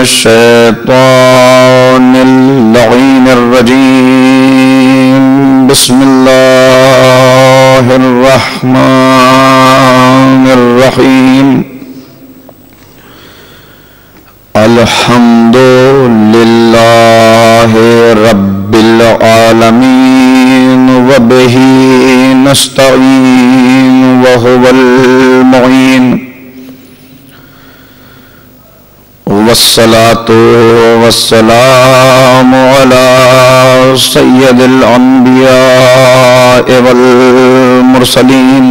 الشيطان اللعين الرجيم. بسم الله الرحمن الرحيم. الحمد لله رب العالمين وبه نستعين وهو المعين. والصلاة والسلام على سيد الأنبياء والمرسلين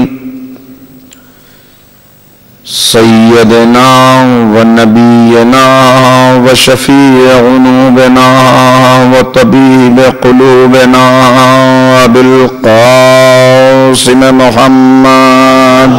سيدنا ونبينا وشفيع ذنوبنا وطبيب قلوبنا أبي القاسم محمد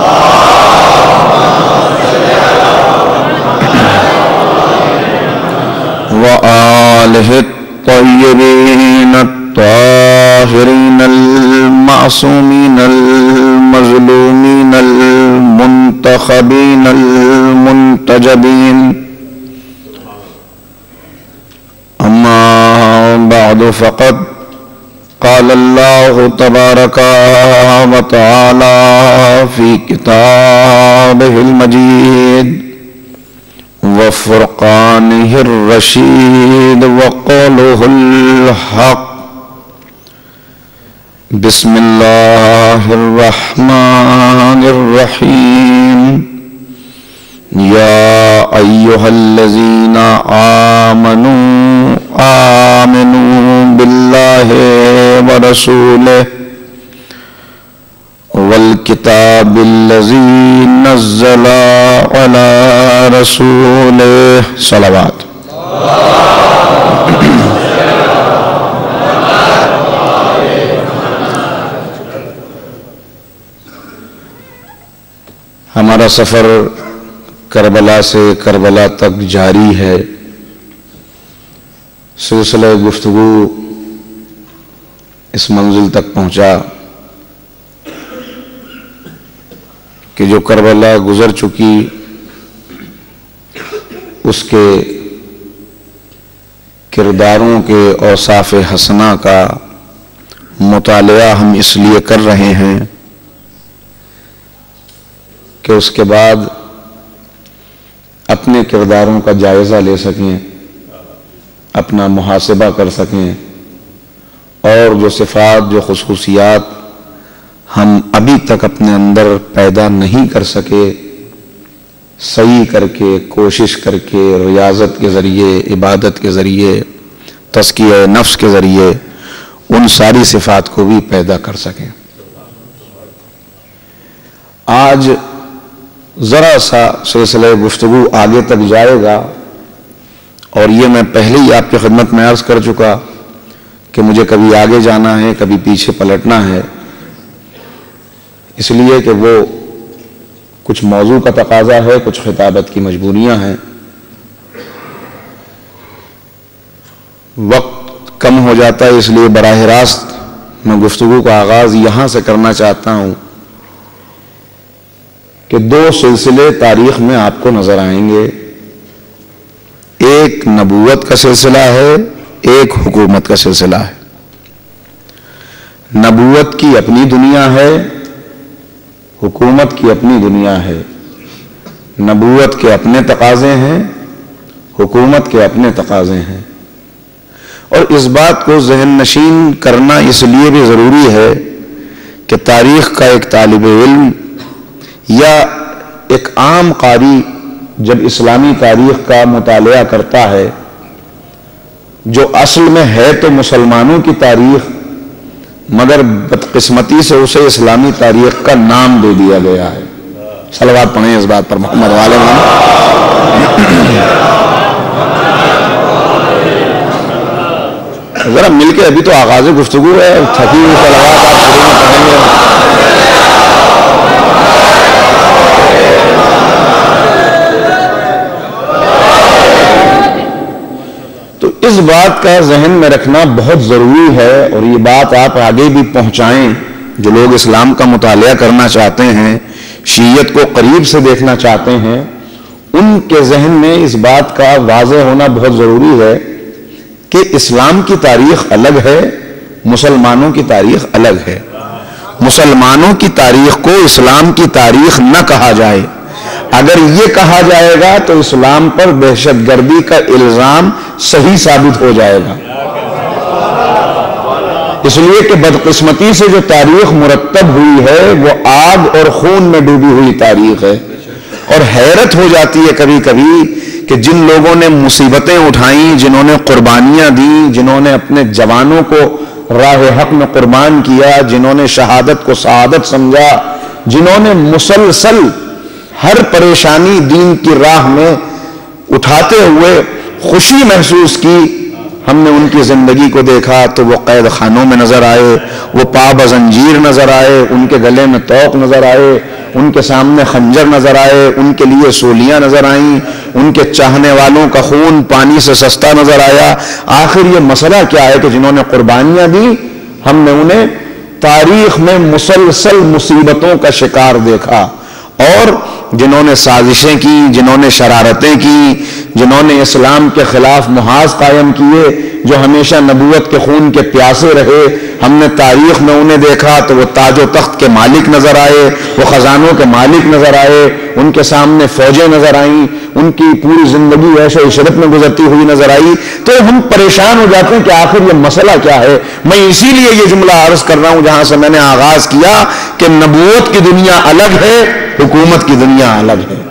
وآله الطيبين الطاهرين المعصومين المظلومين المنتخبين المنتجبين. أما بعد فقد قال الله تبارك وتعالى في كتابه المجيد وفرقانه الرشيد وقوله الحق. بسم الله الرحمن الرحيم. يا أيها الذين آمنوا بالله ورسوله والكتاب الذي نزل على رسوله صلوات. ہمارا سفر کربلا سے کربلا تک جاری ہے. سلسلہ گفتگو اس منزل تک پہنچا کہ جو کربلا گزر چکی اس کے کرداروں کے اوصاف حسنہ کا مطالعہ ہم اس لیے کر رہے ہیں کہ اس کے بعد اپنے کرداروں کا جائزہ لے سکیں، اپنا محاسبہ کر سکیں، اور جو صفات جو خصوصیات ہم ابھی تک اپنے اندر پیدا نہیں کر سکے، صحیح کر کے، کوشش کر کے، ریاضت کے ذریعے، عبادت کے ذریعے، تزکیہ نفس کے ذریعے ان ساری صفات کو بھی پیدا کر سکیں. آج ذرا سا سلسلہ گفتگو آگے تک جائے گا، اور یہ میں پہلے ہی آپ کی خدمت میں عرض کر چکا کہ مجھے کبھی آگے جانا ہے، کبھی پیچھے پلٹنا ہے، اس لیے کہ وہ کچھ موضوع کا تقاضا ہے، کچھ خطابت کی مجبوریاں ہیں. وقت کم ہو جاتا ہے، اس لیے براہ راست میں گفتگو کا آغاز یہاں سے کرنا چاہتا ہوں کہ دو سلسلے تاریخ میں آپ کو نظر آئیں گے. ایک نبوت کا سلسلہ ہے، ایک حکومت کا سلسلہ ہے. نبوت کی اپنی دنیا ہے، حکومت کی اپنی دنیا ہے. نبوت کے اپنے تقاضے ہیں، حکومت کے اپنے تقاضے ہیں. اور اس بات کو ذہن نشین کرنا اس لیے بھی ضروری ہے کہ تاریخ کا ایک طالب علم یا ایک عام قاری جب اسلامی تاریخ کا مطالعہ کرتا ہے، جو اصل میں ہے تو مسلمانوں کی تاریخ، مگر بدقسمتی سے اسے اسلامی تاریخ کا نام دے دیا گیا ہے. صلوات پڑھیں اس بات پر محمد والے میں. ذرا مل کے، ابھی تو آغاز گفتگو ہے، تھکی ہوئی صلوات آپ شروع میں پڑھیں گے. تو اس بات کا ذہن میں رکھنا بہت ضروری ہے، اور یہ بات آپ آگے بھی پہنچائیں. جو لوگ اسلام کا مطالعہ کرنا چاہتے ہیں، شیعت کو قریب سے دیکھنا چاہتے ہیں، ان ان کے ذہن میں اس بات کا واضح ہونا بہت ضروری ہے کہ اسلام کی تاریخ الگ ہے، مسلمانوں کی تاریخ الگ ہے۔ مسلمانوں کی تاریخ کو اسلام کی تاریخ نہ کہا جائے۔ اگر یہ کہا جائے گا تو اسلام پر دہشت گردی کا الزام صحیح ثابت ہو جائے گا، اس لیے کہ بدقسمتی سے جو تاریخ مرتب ہوئی ہے وہ آگ اور خون میں ڈوبی ہوئی تاریخ ہے۔ اور حیرت ہو جاتی ہے کبھی کبھی کہ جن لوگوں نے مصیبتیں اٹھائیں، جنہوں نے قربانیاں دیں، جنہوں نے اپنے جوانوں کو راہ حق میں قربان کیا، جنہوں نے شہادت کو سعادت سمجھا، جنہوں نے مسلسل ہر پریشانی دین کی راہ میں اٹھاتے ہوئے خوشی محسوس کی، ہم نے ان کی زندگی کو دیکھا تو وہ قید خانوں میں نظر آئے، وہ پا بزنجیر نظر آئے، ان کے گلے میں طوق نظر آئے، ان کے سامنے خنجر نظر آئے، ان کے لیے سولیاں نظر آئیں، ان کے چاہنے والوں کا خون پانی سے سستا نظر آیا۔ آخر یہ مسئلہ کیا ہے کہ جنہوں نے قربانیاں دی، ہم نے انہیں تاریخ میں مسلسل مصیبتوں کا شکار دیکھا، اور جنہوں نے سازشیں کی، جنہوں نے شرارتیں کی، جنہوں نے اسلام کے خلاف محاذ قائم کیے، جو ہمیشہ نبوت کے خون کے پیاسے رہے، ہم نے تاریخ میں انہیں دیکھا تو وہ تاج و تخت کے مالک نظر آئے، وہ خزانوں کے مالک نظر آئے، ان کے سامنے فوجیں نظر آئیں، ان کی پوری زندگی عیش و عشرت میں گزرتی ہوئی نظر آئی۔ تو ہم پریشان ہو جاتے ہیں کہ آخر یہ مسئلہ کیا ہے۔ میں اسی لیے یہ جملہ عرض کر رہا ہوں جہاں سے میں نے آغاز کیا کہ نبوت کی دنیا الگ ہے، حکومت کی دنیا الگ ہے۔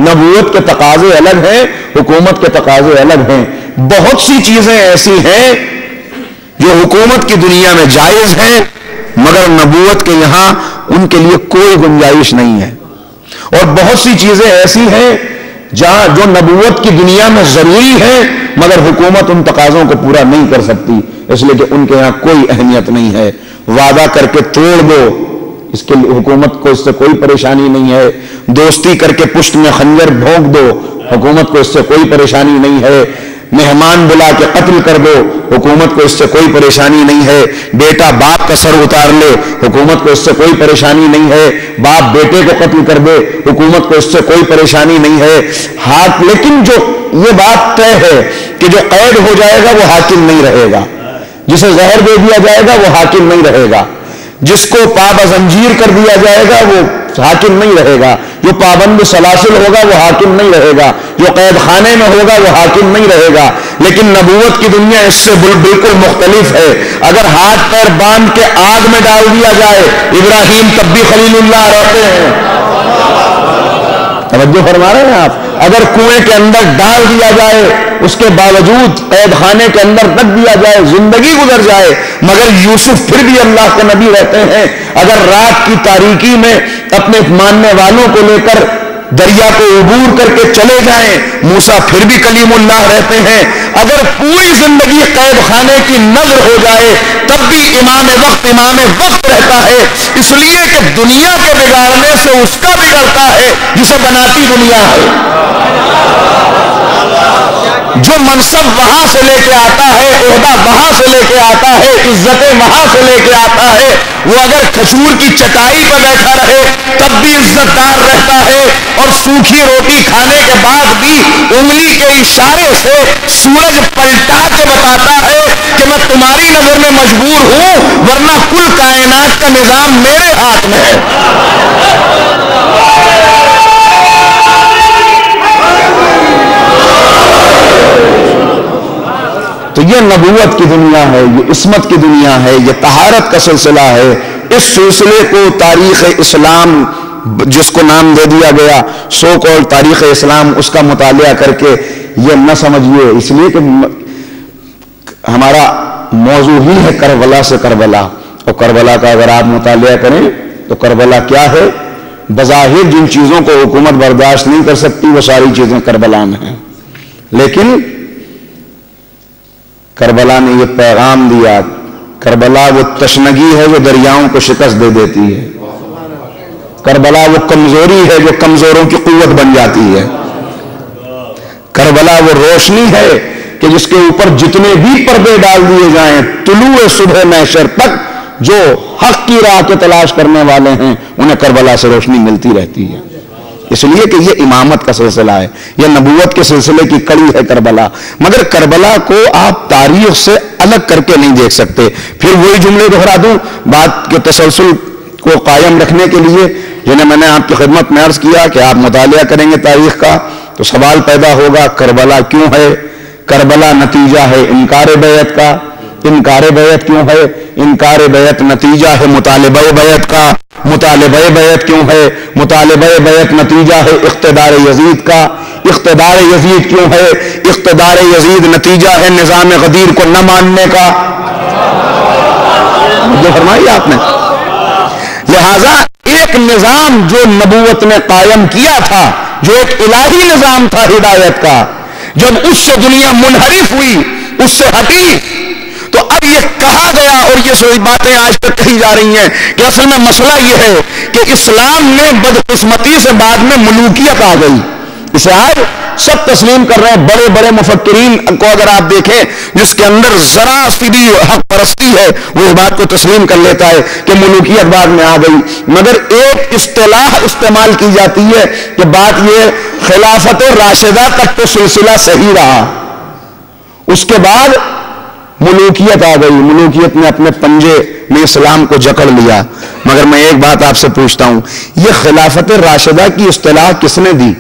نبوت کے تقاضے الگ ہیں، حکومت کے تقاضے الگ ہیں۔ بہت سی چیزیں ایسی ہیں جو حکومت کی دنیا میں جائز ہیں، مگر نبوت کے یہاں ان کے لیے کوئی گنجائش نہیں ہے، اور بہت سی چیزیں ایسی ہیں جہاں جو نبوت کی دنیا میں ضروری ہیں مگر حکومت ان تقاضوں کو پورا نہیں کر سکتی، اس لیے کہ ان کے یہاں کوئی اہمیت نہیں ہے۔ وعدہ کر کے توڑ دو، اس کے لیے حکومت کو اس سے کوئی پریشانی نہیں ہے۔ دوستی کر کے پشت میں خنجر بھونک دو، حکومت کو اس سے کوئی پریشانی نہیں ہے۔ مہمان بلا کے قتل کر دو، حکومت کو اس سے کوئی پریشانی نہیں ہے۔ بیٹا باپ کا سر اتار لے، حکومت کو اس سے کوئی پریشانی نہیں ہے۔ باپ بیٹے کو قتل کر دے، حکومت کو اس سے کوئی پریشانی نہیں ہے۔ ہاتھ لیکن جو یہ بات طے ہے کہ جو قید ہو جائے گا وہ حاکم نہیں رہے گا، جسے زہر دے دیا جائے گا وہ حاکم نہیں رہے گا، جس کو پابند زنجیر کر دیا جائے گا وہ حاکم نہیں رہے گا، جو پابند سلاسل ہوگا وہ حاکم نہیں رہے گا، جو قید خانے میں ہوگا وہ حاکم نہیں رہے گا۔ لیکن نبوت کی دنیا اس سے بالکل مختلف ہے۔ اگر ہاتھ پیر باندھ کے آگ میں ڈال دیا جائے، ابراہیم تب بھی خلیل اللہ رہتے ہیں۔ توجہ فرما رہے ہیں آپ؟ اگر کنویں کے اندر ڈال دیا جائے، اس کے باوجود قید خانے کے اندر رکھ دیا جائے، زندگی گزر جائے، مگر یوسف پھر بھی اللہ کے نبی رہتے ہیں۔ اگر رات کی تاریکی میں اپنے ماننے والوں کو لے کر دریا کو عبور کر کے چلے جائیں، موسیٰ پھر بھی کلیم اللہ رہتے ہیں۔ اگر پوری زندگی قید خانے کی نظر ہو جائے تب بھی امام وقت رہتا ہے، اس لیے کہ دنیا کے بگاڑنے سے اس کا بگڑتا ہے جسے بناتی دنیا ہے۔ جو منصب وہاں سے لے کے آتا ہے، عہدہ وہاں سے لے کے آتا ہے، عزتیں وہاں سے لے کے آتا ہے، وہ اگر کھجور کی چٹائی پہ بیٹھا رہے تب بھی عزت دار رہتا ہے، اور سوکھی روٹی کھانے کے بعد بھی انگلی کے اشارے سے سورج پلٹا کے بتاتا ہے کہ میں تمہاری نظر میں مجبور ہوں، ورنہ کل کائنات کا نظام میرے ہاتھ میں ہے۔ تو یہ نبوت کی دنیا ہے، یہ عصمت کی دنیا ہے، یہ طہارت کا سلسلہ ہے۔ اس سلسلے کو تاریخ اسلام جس کو نام دے دیا گیا سو کال تاریخ اسلام، اس کا مطالعہ کر کے یہ نہ سمجھیے، اس لیے کہ ہمارا موضوع ہی ہے کربلا سے کربلا، اور کربلا کا اگر آپ مطالعہ کریں تو کربلا کیا ہے؟ بظاہر جن چیزوں کو حکومت برداشت نہیں کر سکتی وہ ساری چیزیں کربلا میں ہیں، لیکن کربلا نے یہ پیغام دیا، کربلا وہ تشنگی ہے جو دریاؤں کو شکست دے دیتی ہے، کربلا وہ کمزوری ہے جو کمزوروں کی قوت بن جاتی ہے، کربلا وہ روشنی ہے کہ جس کے اوپر جتنے بھی پردے ڈال دیے جائیں، طلوع صبح محشر تک جو حق کی راہ کے تلاش کرنے والے ہیں انہیں کربلا سے روشنی ملتی رہتی ہے۔ اس لیے کہ یہ امامت کا سلسلہ ہے، یہ نبوت کے سلسلے کی کڑی ہے کربلا. مگر کربلا کو آپ تاریخ سے الگ کر کے نہیں دیکھ سکتے. پھر وہی جملے دہرا دوں بات کے تسلسل کو قائم رکھنے کے لیے، جنہیں میں نے آپ کی خدمت میں عرض کیا کہ آپ مطالعہ کریں گے تاریخ کا تو سوال پیدا ہوگا کربلا کیوں ہے؟ کربلا نتیجہ ہے انکار بیعت کا. انکار بیعت کیوں ہے؟ انکار بیعت نتیجہ ہے مطالبہ بیعت کا. مطالبہ بیعت کیوں ہے؟ مطالبہ بیعت نتیجہ ہے اقتدار یزید کا. اقتدار یزید کیوں ہے؟ اقتدار یزید نتیجہ ہے نظام غدیر کو نہ ماننے کا. جو فرمائی آپ نے. لہذا ایک نظام جو نبوت نے قائم کیا تھا، جو ایک الہی نظام تھا ہدایت کا، جب اس سے دنیا منحرف ہوئی، اس سے ہٹی، تو اب یہ کہا گیا اور یہ باتیں آج تک کہی جا رہی ہیں کہ اصل میں مسئلہ یہ ہے کہ اسلام میں بدقسمتی سے بعد میں ملوکیت آ گئی. اسے آج سب تسلیم کر رہے ہیں. بڑے بڑے مفکرین کو اگر آپ دیکھیں جس کے اندر ذرا سی بھی حق پرستی ہے وہ اس بات کو تسلیم کر لیتا ہے کہ ملوکیت بعد میں آ گئی. مگر ایک اصطلاح استعمال کی جاتی ہے کہ بات یہ خلافت راشدہ تک تو سلسلہ صحیح رہا، اس کے بعد ملوکیت آ گئی. ملوکیت نے اپنے پنجے میں اسلام کو جکڑ لیا. مگر میں ایک بات آپ سے پوچھتا ہوں، یہ خلافت راشدہ کی اصطلاح کس نے دی؟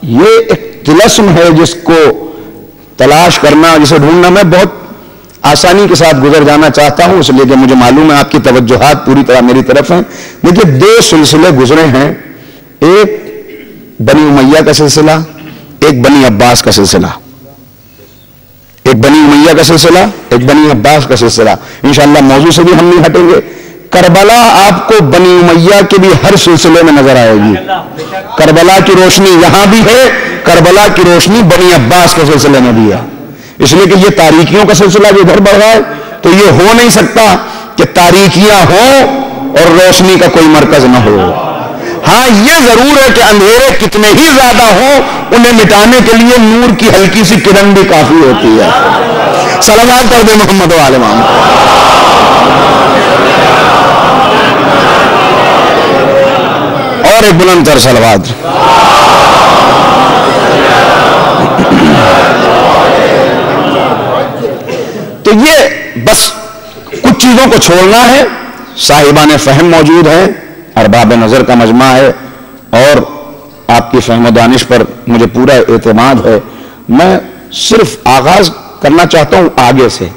یہ ایک طلسم ہے جس کو تلاش کرنا، جسے ڈھونڈنا میں بہت آسانی کے ساتھ گزر جانا چاہتا ہوں، اس لیے کہ مجھے معلوم ہے آپ کی توجہات پوری طرح میری طرف ہیں. دیکھیے دو سلسلے گزرے ہیں، ایک بنی امیہ کا سلسلہ، ایک بنی عباس کا سلسلہ. ایک بنی امیہ کا سلسلہ، ایک بنی عباس کا سلسلہ. انشاءاللہ موضوع سے بھی ہم نہیں ہٹیں گے. کربلا آپ کو بنی امیہ کے بھی ہر سلسلے میں نظر آئے گی. کربلا کی روشنی یہاں بھی ہے، کربلا کی روشنی بنی عباس کے سلسلے میں بھی ہے. اس لیے کہ یہ تاریکیوں کا سلسلہ جو ادھر بڑھ رہا ہے تو یہ ہو نہیں سکتا کہ تاریکیاں ہوں اور روشنی کا کوئی مرکز نہ ہو. ہاں یہ ضرور ہے کہ اندھیرے کتنے ہی زیادہ ہوں انہیں مٹانے کے لیے نور کی ہلکی سی کرن بھی کافی ہوتی ہے. صلوات پڑھ دے محمد و آل محمد. اور ایک بلند تر صلوات. تو یہ بس کچھ چیزوں کو چھوڑنا ہے. صاحبان فہم موجود ہیں، ارباب نظر کا مجمع ہے، اور آپ کی فہم و دانش پر مجھے پورا اعتماد ہے. میں صرف آغاز کرنا چاہتا ہوں آگے سے.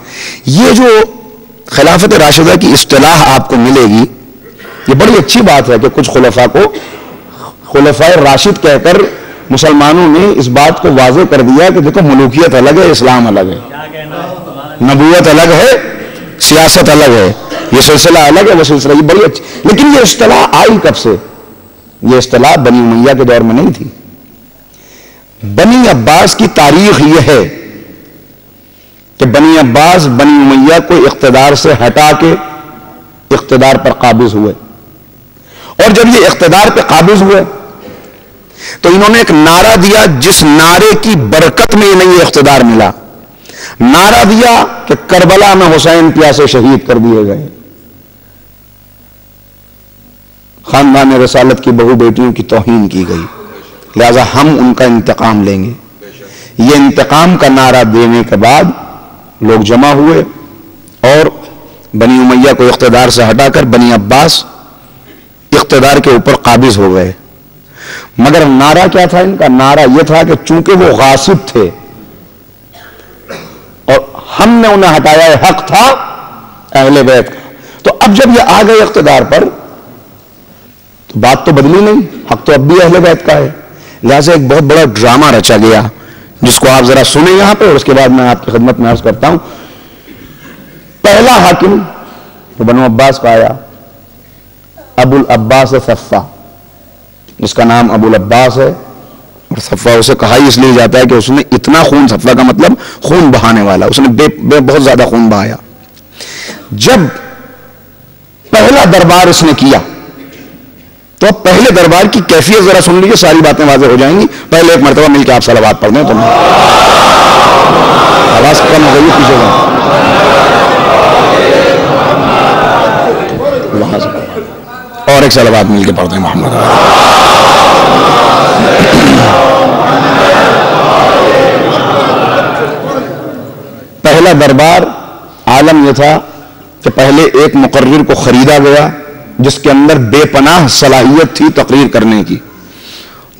یہ جو خلافت راشدہ کی اصطلاح آپ کو ملے گی، یہ بڑی اچھی بات ہے کہ کچھ خلفاء کو خلفاء راشد کہہ کر مسلمانوں نے اس بات کو واضح کر دیا کہ دیکھو ملوکیت الگ ہے، اسلام الگ ہے، نبوت الگ ہے، سیاست الگ ہے، یہ سلسلہ الگ ہے، وہ سلسلہ. یہ بڑی اچھی، لیکن یہ اصطلاح آئی کب سے؟ یہ اصطلاح بنی امیہ کے دور میں نہیں تھی. بنی عباس کی تاریخ یہ ہے کہ بنی عباس بنی امیہ کو اقتدار سے ہٹا کے اقتدار پر قابض ہوئے، اور جب یہ اقتدار پہ قابض ہوئے تو انہوں نے ایک نعرہ دیا جس نعرے کی برکت میں انہیں یہ اقتدار ملا. نعرہ دیا کہ کربلا میں حسین پیاسے شہید کر دیے گئے، خاندان رسالت کی بہو بیٹیوں کی توہین کی گئی، لہذا ہم ان کا انتقام لیں گے. یہ انتقام کا نعرہ دینے کے بعد لوگ جمع ہوئے اور بنی امیہ کو اقتدار سے ہٹا کر بنی عباس اقتدار کے اوپر قابض ہو گئے. مگر نعرہ کیا تھا ان کا؟ نعرہ یہ تھا کہ چونکہ وہ غاصب تھے اور ہم نے انہیں ہٹایا ہے، حق تھا اہل بیت کا. تو اب جب یہ آ گئے اقتدار پر تو بات تو بدلی نہیں، حق تو اب بھی اہل بیت کا ہے. لہذا ایک بہت بڑا ڈرامہ رچا گیا جس کو آپ ذرا سنیں یہاں پہ، اور اس کے بعد میں آپ کی خدمت میں عرض کرتا ہوں. پہلا حاکم جو بنو عباس کا آیا ابو العباس صفا، اس کا نام ابو العباس ہے، اور صفا اسے کہا ہی اس لیے جاتا ہے کہ اس نے اتنا خون، صفا کا مطلب خون بہانے والا، اس نے بہت زیادہ خون بہایا. جب پہلا دربار اس نے کیا تو اب پہلے دربار کی کیفیت ذرا سن لیجیے، ساری باتیں واضح ہو جائیں گی. پہلے ایک مرتبہ مل کے آپ صلوات پڑھ دیں تو آواز کم ہو گئی پیچھے اور ایک صلوات مل کے پڑھتے ہیں محمد. پہلا دربار عالم یہ تھا کہ پہلے ایک مقرر کو خریدا گیا جس کے اندر بے پناہ صلاحیت تھی تقریر کرنے کی،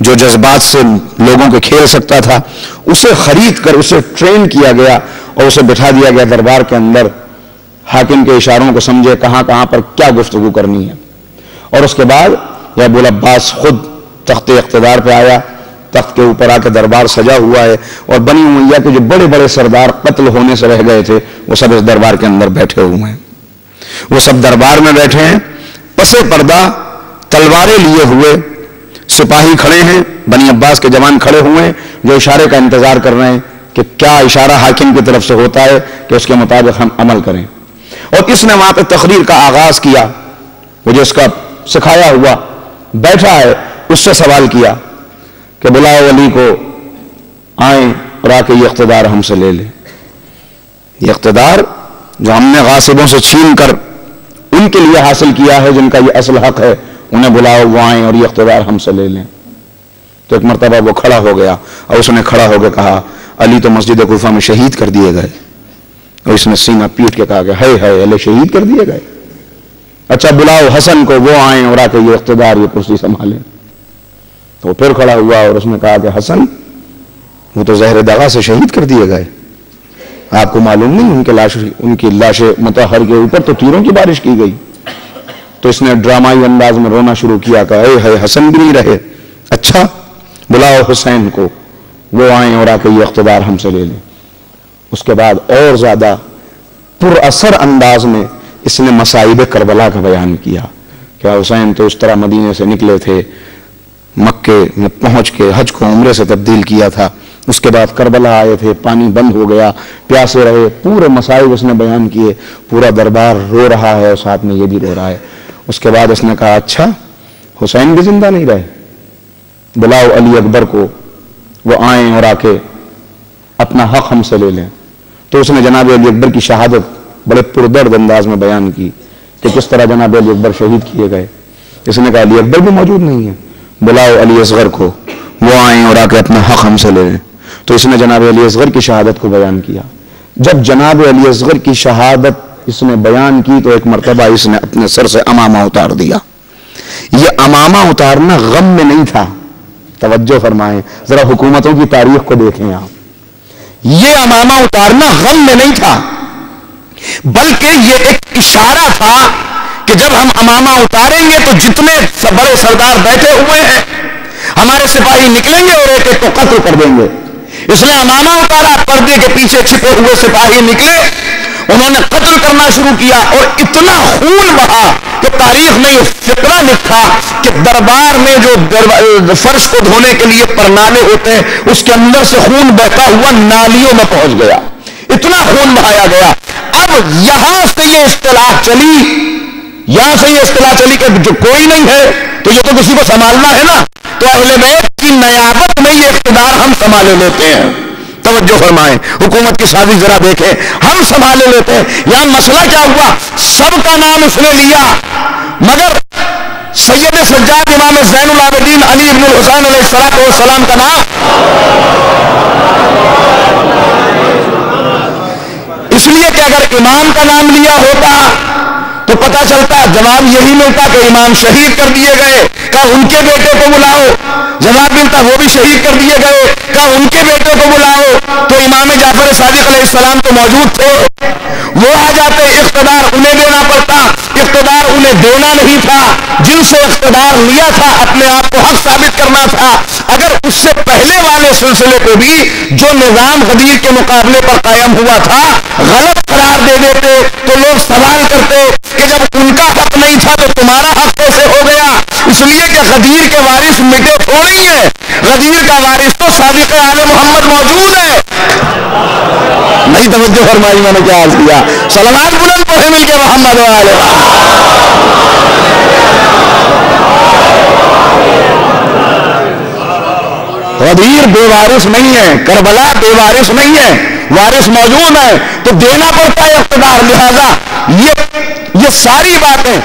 جو جذبات سے لوگوں کے کھیل سکتا تھا. اسے خرید کر اسے ٹرین کیا گیا اور اسے بٹھا دیا گیا دربار کے اندر. حاکم کے اشاروں کو سمجھے کہاں کہاں پر کیا گفتگو کرنی ہے. اور اس کے بعد یہ ابو العباس خود تخت اقتدار پہ آیا. تخت کے اوپر آ کے دربار سجا ہوا ہے اور بنی امیہ کے جو بڑے بڑے سردار قتل ہونے سے رہ گئے تھے وہ سب اس دربار کے اندر بیٹھے ہوئے ہیں. وہ سب دربار میں بیٹھے ہیں، پسے پردہ تلواریں لیے ہوئے سپاہی کھڑے ہیں، بنی عباس کے جوان کھڑے ہوئے ہیں جو اشارے کا انتظار کر رہے ہیں کہ کیا اشارہ حاکم کی طرف سے ہوتا ہے کہ اس کے مطابق ہم عمل کریں. اور اس نے وہاں پہ تقریر کا آغاز کیا. وہ جو اس کا سکھایا ہوا بیٹھا ہے اس سے سوال کیا کہ بلاؤ علی کو، آئیں اور آ کے یہ اقتدار ہم سے لے لیں. یہ اقتدار جو ہم نے غاصبوں سے چھین کر ان کے لیے حاصل کیا ہے، جن کا یہ اصل حق ہے، انہیں بلاؤ، وہ آئیں اور یہ اقتدار ہم سے لے لیں. تو ایک مرتبہ وہ کھڑا ہو گیا اور اس نے کھڑا ہو کے کہا علی تو مسجد کوفہ میں شہید کر دیے گئے. اور اس نے سینہ پیٹ کے کہا کہ ہے علی شہید کر دیے گئے، اچھا بلاؤ حسن کو، وہ آئیں اور آ کے یہ اقتدار یہ کرسی سنبھالیں. تو پھر کھڑا ہوا اور اس نے کہا کہ حسن وہ تو زہر دغا سے شہید کر دیے گئے، آپ کو معلوم نہیں ان کی لاش مطہر کے اوپر تو تیروں کی بارش کی گئی. تو اس نے ڈرامائی انداز میں رونا شروع کیا کہ اے حسن بھی نہیں رہے، اچھا بلاؤ حسین کو، وہ آئیں اور آ کے یہ اقتدار ہم سے لے لیں. اس کے بعد اور زیادہ پر اثر انداز میں اس نے مصائب کربلا کا بیان کیا کہ حسین تو اس طرح مدینے سے نکلے تھے، مکے میں پہنچ کے حج کو عمرے سے تبدیل کیا تھا، اس کے بعد کربلا آئے تھے، پانی بند ہو گیا، پیاسے رہے، پورے مسائل اس نے بیان کیے. پورا دربار رو رہا ہے اور ساتھ میں یہ بھی رو رہا ہے. اس کے بعد اس نے کہا اچھا حسین بھی زندہ نہیں رہے، بلاؤ علی اکبر کو، وہ آئیں اور آ کے اپنا حق ہم سے لے لیں. تو اس نے جناب علی اکبر کی شہادت بڑے پردرد انداز میں بیان کی کہ کس طرح جناب علی اکبر شہید کیے گئے. اس نے کہا علی اکبر بھی موجود نہیں ہے، بلاؤ علی اصغر کو، وہ آئیں اور آ کے اپنا حق ہم سے لے لیں. تو اس نے جناب علی اصغر کی شہادت کو بیان کیا. جب جناب علی اصغر کی شہادت اس نے بیان کی تو ایک مرتبہ اس نے اپنے سر سے امامہ اتار دیا. یہ امامہ اتارنا غم میں نہیں تھا، توجہ فرمائیں، ذرا حکومتوں کی تاریخ کو دیکھیں آپ. یہ امامہ اتارنا غم میں نہیں تھا، بلکہ یہ ایک اشارہ تھا کہ جب ہم امامہ اتاریں گے تو جتنے بڑے سردار بیٹھے ہوئے ہیں ہمارے سپاہی نکلیں گے اور ایک ایک کو قتل کر دیں گے. اس نے امامہ اتارا، پردے کے پیچھے چھپے ہوئے سپاہی نکلے، انہوں نے قتل کرنا شروع کیا اور اتنا خون بہا کہ تاریخ میں یہ فقرہ لکھا کہ دربار میں جو فرش کو دھونے کے لیے پرنالے ہوتے ہیں اس کے اندر سے خون بہتا ہوا نالیوں میں پہنچ گیا، اتنا خون بہایا گیا. اب یہاں سے یہ اصطلاح چلی کہ جو کوئی نہیں ہے تو یہ تو کسی کو سنبھالنا ہے نا، تو اہل بیت کی نیابت میں یہ اقتدار ہم سنبھالے لیتے ہیں. توجہ فرمائیں، حکومت کی سازش ذرا دیکھیں، ہم سنبھالے لیتے ہیں. یہاں مسئلہ کیا ہوا، سب کا نام اس نے لیا مگر سید سجاد امام زین العابدین علی ابن الحسین علیہ السلام کا نام اس لیے کہ اگر امام کا نام لیا ہوتا تو پتہ چلتا، جواب یہی ملتا کہ امام شہید کر دیے گئے، کہا ان کے بیٹے کو بلاؤ. جواب ملتا وہ بھی شہید کر دیے گئے، کہا ان کے بیٹے کو بلاؤ. تو امام جعفر صادق علیہ السلام تو موجود تھے، وہ آ جاتے، اقتدار انہیں دینا پڑتا. اقتدار انہیں دینا نہیں تھا، جن سے اقتدار لیا تھا اپنے آپ کو حق ثابت کرنا تھا. اگر اس سے پہلے والے سلسلے کو بھی جو نظام غدیر کے مقابلے پر قائم ہوا تھا غلط قرار دے دیتے تو لوگ سوال کرتے کہ جب ان کا حق نہیں تھا تو تمہارا حق کیسے ہو گیا. اس لیے کہ غدیر کے وارث مٹے تھوڑی ہیں، غدیر کا وارث تو صادق آل محمد موجود ہے. نہیں توجہ فرمائی میں نے کیا عرض کیا. صلوات بلند پڑھے مل کے محمد والے. غدیر بے وارث نہیں ہے، کربلا بے وارث نہیں ہے، وارث موجود ہے تو دینا پڑتا ہے اقتدار. لہذا یہ ساری باتیں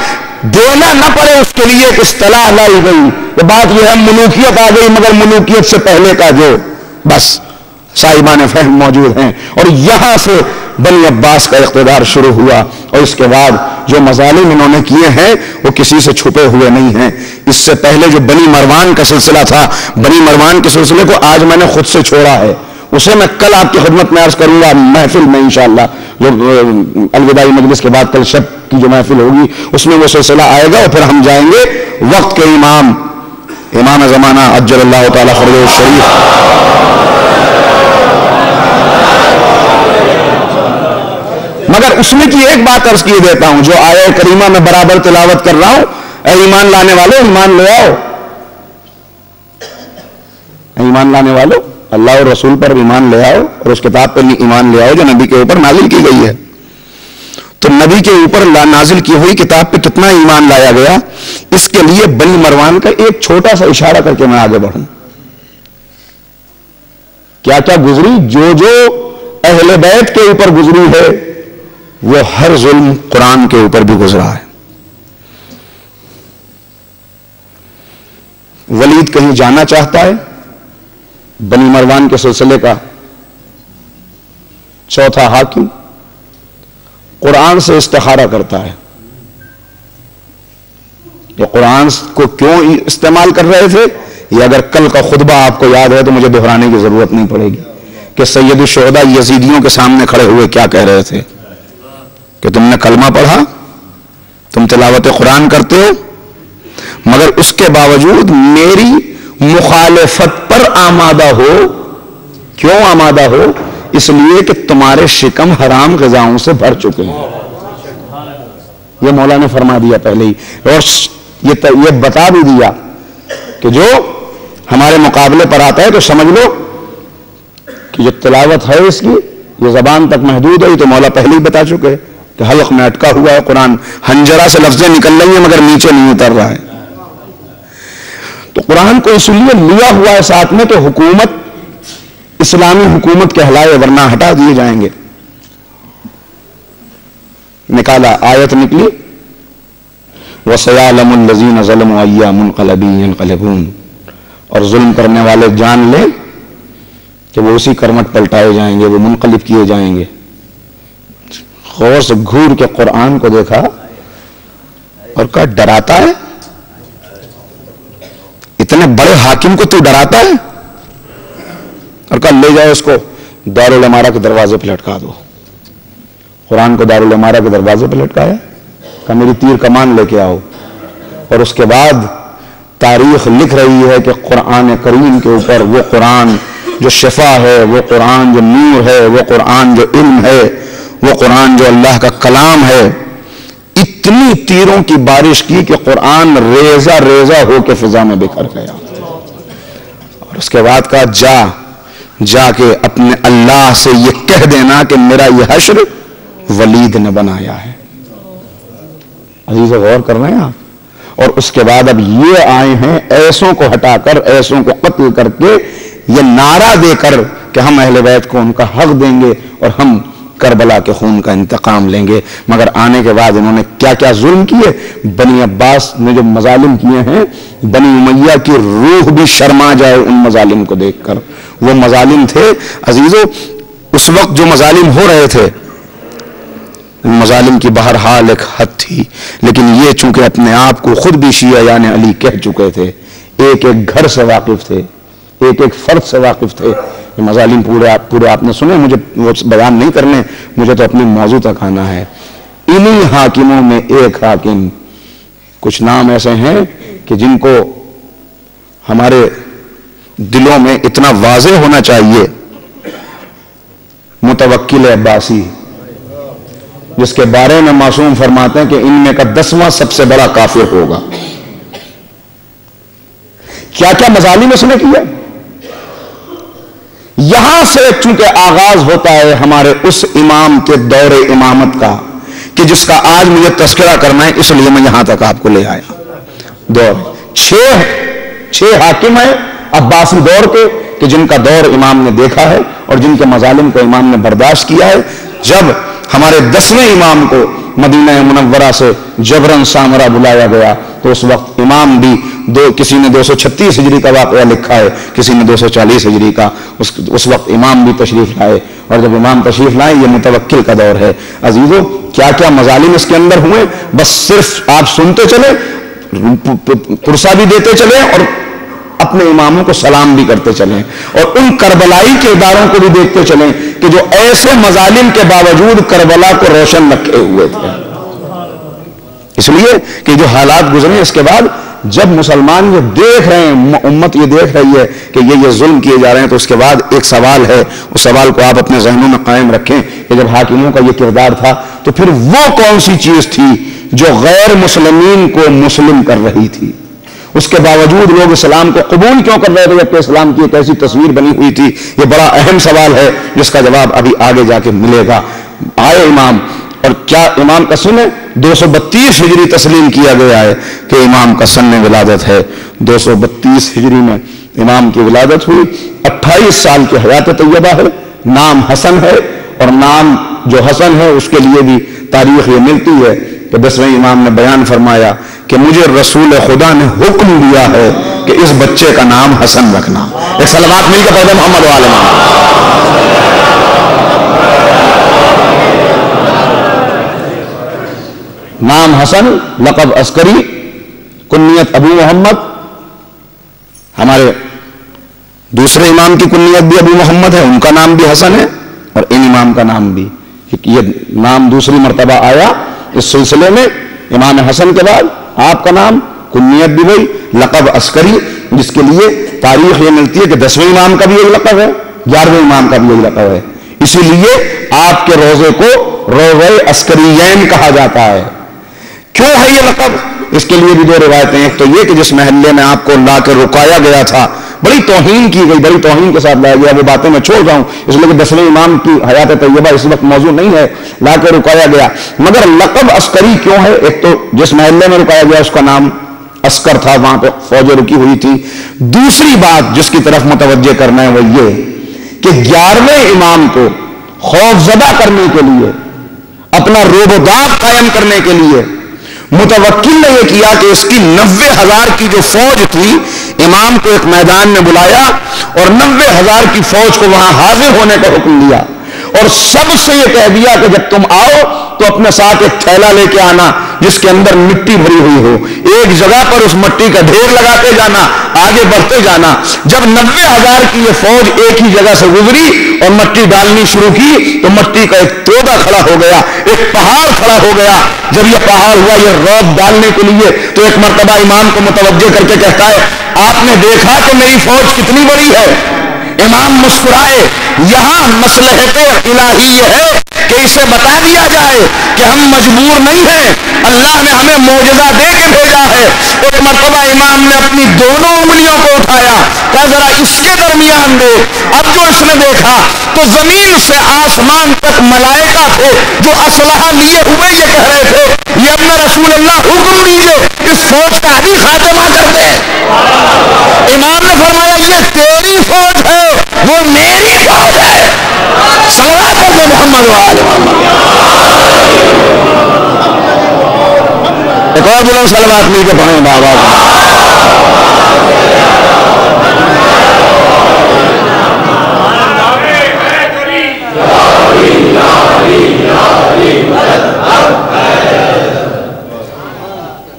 دینا نہ پڑے اس کے لیے ایک اصطلاح لائی گئی. یہ بات یہ ہے ملوکیت آ گئی، مگر ملوکیت سے پہلے کا جو بس صاحبان فہم موجود ہیں، اور یہاں سے بنی عباس کا اقتدار شروع ہوا. اور اس کے بعد جو مظالم انہوں نے کیے ہیں وہ کسی سے چھپے ہوئے نہیں ہیں. اس سے پہلے جو بنی مروان کا سلسلہ تھا، بنی مروان کے سلسلے کو آج میں نے خود سے چھوڑا ہے، اسے میں کل آپ کی خدمت میں عرض کروں گا محفل میں انشاءاللہ، جو الوداعی مجلس کے بعد کل شب کی جو محفل ہوگی اس میں وہ سلسلہ آئے گا. اور پھر ہم جائیں گے وقت کے امام زمانہ عجل اللہ تعالی فرجہ الشریف مگر اس میں کی ایک بات عرض کیے دیتا ہوں، جو آیہ کریمہ میں برابر تلاوت کر رہا ہوں، اے ایمان لانے والوں ایمان لے آؤ، اے ایمان لانے والوں اللہ اور رسول پر ایمان لے آؤ، اور اس کتاب پر ایمان لے آؤ جو نبی کے اوپر نازل کی گئی ہے. تو نبی کے اوپر نازل کی ہوئی کتاب پہ کتنا ایمان لایا گیا، اس کے لیے بنی مروان کا ایک چھوٹا سا اشارہ کر کے میں آگے بڑھوں. کیا کیا گزری، جو جو اہل بیت کے اوپر گزری ہے وہ ہر ظلم قرآن کے اوپر بھی گزرا ہے. ولید کہیں جانا چاہتا ہے، بنی مروان کے سلسلے کا چوتھا حاکم قرآن سے استخارہ کرتا ہے. یہ قرآن کو کیوں استعمال کر رہے تھے، یہ اگر کل کا خطبہ آپ کو یاد ہے تو مجھے دہرانے کی ضرورت نہیں پڑے گی کہ سید الشہداء یزیدیوں کے سامنے کھڑے ہوئے کیا کہہ رہے تھے کہ تم نے کلمہ پڑھا، تم تلاوت قرآن کرتے ہو، مگر اس کے باوجود میری مخالفت پر آمادہ ہو. کیوں آمادہ ہو؟ اس لیے کہ تمہارے شکم حرام غذاؤں سے بھر چکے ہیں. یہ مولا نے فرما دیا پہلے ہی، اور یہ بتا بھی دیا کہ جو ہمارے مقابلے پر آتا ہے تو سمجھ لو کہ جو تلاوت ہے اس کی یہ زبان تک محدود ہے. یہ تو مولا پہلے ہی بتا چکے کہ حلق میں اٹکا ہوا ہے قرآن، حنجرہ سے لفظیں نکل رہی ہیں مگر نیچے نہیں اتر رہا ہے. تو قرآن کو اس لیے لیا ہوا ہے ساتھ میں کہ حکومت اسلامی حکومت کہلائے، ورنہ ہٹا دیے جائیں گے. نکالا، آیت نکلی وَسَيَعْلَمُ الَّذِينَ ظَلَمُوا أَيَّ مُنْقَلَبٍ يَنْقَلِبُونَ، اور ظلم کرنے والے جان لیں کہ وہ اسی کرمٹ پلٹائے جائیں گے، وہ منقلب کیے جائیں گے. غور سے گھور کے قرآن کو دیکھا اور کہا ڈراتا ہے، اتنے بڑے حاکم کو تو ڈراتا ہے، اور کہا لے جاؤ اس کو دارالعمارہ کے دروازے پہ لٹکا دو. قرآن کو دارالعمارہ کے دروازے پہ لٹکایا، کہا میری تیر کمان لے کے آؤ. اور اس کے بعد تاریخ لکھ رہی ہے کہ قرآن کریم کے اوپر وہ قرآن جو شفا ہے، وہ قرآن جو نور ہے، وہ قرآن جو علم ہے، وہ قرآن جو اللہ کا کلام ہے، اتنی تیروں کی بارش کی کہ قرآن ریزہ ریزہ ہو کے فضا میں بکھر گیا. اور اس کے بعد کہا جا کے اپنے اللہ سے یہ کہہ دینا کہ میرا یہ حشر ولید نے بنایا ہے. عزیز غور کر رہے ہیں آپ. اور اس کے بعد اب یہ آئے ہیں ایسوں کو ہٹا کر، ایسوں کو قتل کر کے، یہ نعرہ دے کر کہ ہم اہل بیت کو ان کا حق دیں گے اور ہم کربلا کے خون کا انتقام لیں گے. مگر آنے کے بعد انہوں نے کیا کیا ظلم کیے. بنی عباس نے جو مظالم کیے ہیں، بنی امیہ کی روح بھی شرما جائے ان مظالم کو دیکھ کر. وہ مظالم تھے عزیزو، اس وقت جو مظالم ہو رہے تھے، مظالم کی بہرحال ایک حد تھی، لیکن یہ چونکہ اپنے آپ کو خود بھی شیعہ یعنی علی کہہ چکے تھے، ایک ایک گھر سے واقف تھے، ایک ایک فرد سے واقف تھے. مظالم پورے آپ نے سنے، مجھے وہ بیان نہیں کرنے، مجھے تو اپنے موضوع تک آنا ہے. انہی حاکموں میں ایک حاکم، کچھ نام ایسے ہیں کہ جن کو ہمارے دلوں میں اتنا واضح ہونا چاہیے. متوکل عباسی، جس کے بارے میں معصوم فرماتے ہیں کہ ان میں کا 10واں سب سے بڑا کافر ہوگا. کیا کیا مظالم اس نے کیا. یہاں سے چونکہ آغاز ہوتا ہے ہمارے اس امام کے دور امامت کا کہ جس کا آج مجھے تذکرہ کرنا ہے، اس لیے میں یہاں تک آپ کو لے آیا. دور 6 حاکم ہیں عباسی دور کے کہ جن کا دور امام نے دیکھا ہے اور جن کے مظالم کو امام نے برداشت کیا ہے. جب ہمارے 10ویں امام کو مدینہ منورہ سے جبرن سامرا بلایا گیا تو اس وقت امام بھی کسی نے 236 ہجری کا واقعہ لکھا ہے، کسی نے 240 ہجری کا، اس وقت امام بھی تشریف لائے، اور جب امام تشریف لائے یہ متوکل کا دور ہے۔ عزیزو کیا کیا مظالم اس کے اندر ہوئے، بس صرف آپ سنتے چلے، پرسہ بھی دیتے چلے اور اپنے اماموں کو سلام بھی کرتے چلیں، اور ان کربلائی کے اداروں کو بھی دیکھتے چلیں کہ جو ایسے مظالم کے باوجود کربلا کو روشن رکھے ہوئے تھے۔ اس لیے کہ جو حالات گزرے اس کے بعد جب مسلمان یہ دیکھ رہے ہیں، امت یہ دیکھ رہی ہے کہ یہ ظلم کیے جا رہے ہیں، تو اس کے بعد ایک سوال ہے، اس سوال کو آپ اپنے ذہنوں میں قائم رکھیں کہ جب حاکموں کا یہ کردار تھا تو پھر وہ کون سی چیز تھی جو غیر مسلمین کو مسلم کر رہی تھی؟ اس کے باوجود لوگ اسلام کو قبول کیوں کر رہے تھے جبکہ اسلام کی ایک ایسی تصویر بنی ہوئی تھی؟ یہ بڑا اہم سوال ہے جس کا جواب ابھی آگے جا کے ملے گا۔ آئے امام، اور کیا امام کا سن ہے 232 ہجری تسلیم کیا گیا ہے کہ امام کا سن ولادت ہے۔ 232 ہجری میں امام کی ولادت ہوئی، 28 سال کی حیات طیبہ ہے، نام حسن ہے، اور نام جو حسن ہے اس کے لیے بھی تاریخ یہ ملتی ہے کہ 10ویں امام نے بیان فرمایا کہ مجھے رسول خدا نے حکم دیا ہے کہ اس بچے کا نام حسن رکھنا۔ ایک صلوات مل کے پڑھیں محمد و آل محمد۔ نام حسن، لقب عسکری، کنیت ابو محمد۔ ہمارے دوسرے امام کی کنیت بھی ابو محمد ہے، ان کا نام بھی حسن ہے، اور ان امام کا نام بھی، یہ نام دوسری مرتبہ آیا اس سلسلے میں۔ امام حسن کے بعد آپ کا نام، کنیت بھی وہی، لقب عسکری، جس کے لیے تاریخ یہ ملتی ہے کہ 10ویں امام کا بھی یہی لقب ہے، 11ویں امام کا بھی یہی لقب ہے۔ اسی لیے آپ کے روزے کو روزہ عسکریین کہا جاتا ہے۔ کیوں ہے یہ لقب؟ اس کے لیے بھی 2 روایتیں، ایک تو یہ کہ جس محلے میں آپ کو لا کے رکایا گیا تھا، بڑی توہین کی گئی، بڑی توہین کے ساتھ لایا گیا، وہ باتیں میں چھوڑ جاؤں اس لیے کہ 10ویں امام کی حیات طیبہ اس وقت موضوع نہیں ہے، لا کے رکایا گیا۔ مگر لقب عسکری کیوں ہے؟ ایک تو جس محلے میں رکایا گیا اس کا نام عسکر تھا، وہاں پہ فوجیں رکی ہوئی تھی۔ دوسری بات جس کی طرف متوجہ کرنا ہے وہ یہ کہ 11ویں امام کو خوف زدہ کرنے کے لیے، اپنا روب و داغ قائم کرنے کے لیے متوکل نے یہ کیا کہ اس کی 90,000 کی جو فوج تھی، امام کو ایک میدان میں بلایا اور 90,000 کی فوج کو وہاں حاضر ہونے کا حکم دیا، اور سب سے یہ کہہ دیا کہ جب تم آؤ تو اپنے ساتھ ایک تھیلا لے کے آنا جس کے اندر مٹی بھری ہوئی ہو، ایک جگہ پر اس مٹی کا ڈھیر لگاتے جانا، آگے بڑھتے جانا۔ جب 90,000 کی یہ فوج ایک ہی جگہ سے گزری اور مٹی ڈالنی شروع کی تو مٹی کا ایک تودا کھڑا ہو گیا، ایک پہاڑ کھڑا ہو گیا۔ جب یہ پہاڑ ہوا یہ روب ڈالنے کے لیے تو ایک مرتبہ امام کو متوجہ کر کے کہتا ہے، آپ نے دیکھا کہ میری فوج کتنی بڑی ہے؟ امام مسکرائے، یہاں مصلحت الہی یہ ہے کہ اسے بتا دیا جائے کہ ہم مجبور نہیں ہیں، اللہ نے ہمیں معجزہ دے کے بھیجا ہے۔ ایک مرتبہ امام نے اپنی دونوں انگلیوں کو اٹھایا، کہا ذرا اس کے درمیان دے۔ اب جو اس نے دیکھا تو زمین سے آسمان تک ملائکہ تھے جو اسلحہ لیے ہوئے یہ کہہ رہے تھے، یہ اپنا رسول اللہ حکم دیجئے اس فوج کا ابھی خاتمہ کر دے۔ امام نے فرمایا یہ تیری فوج ہے، وہ میری فوج ہے۔ صلوات علی محمد و آل محمد۔ ایک اور بلند صلوات مل کے پڑھیں بابا۔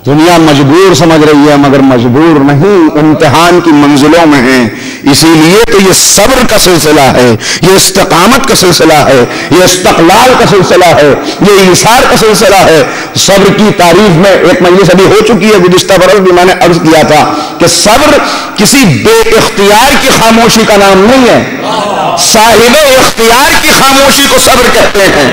دنیا مجبور سمجھ رہی ہے مگر مجبور نہیں، امتحان کی منزلوں میں ہیں۔ اسی لیے تو یہ صبر کا سلسلہ ہے، یہ استقامت کا سلسلہ ہے، یہ استقلال کا سلسلہ ہے، یہ ایثار کا سلسلہ ہے۔ صبر کی تعریف میں ایک مجلس ابھی ہو چکی ہے، گزشتہ برس بھی میں نے عرض کیا تھا کہ صبر کسی بے اختیار کی خاموشی کا نام نہیں ہے، صاحب اختیار کی خاموشی کو صبر کہتے ہیں۔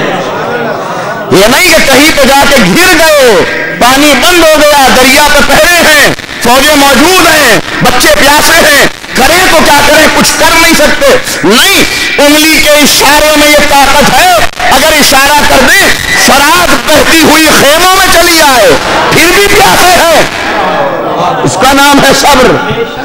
یہ نہیں کہ کہیں پہ جا کے گر گئے، پانی بند ہو گیا، دریا پہ پہرے ہیں، فوجیں موجود ہیں، بچے پیاسے ہیں، کریں تو کیا کریں، کچھ کر نہیں سکتے۔ نہیں، انگلی کے اشارے میں یہ طاقت ہے، اگر اشارہ کر دیں فرات بہتی ہوئی خیموں میں چلی آئے، پھر بھی پیاسے ہیں۔ اس کا نام ہے صبر.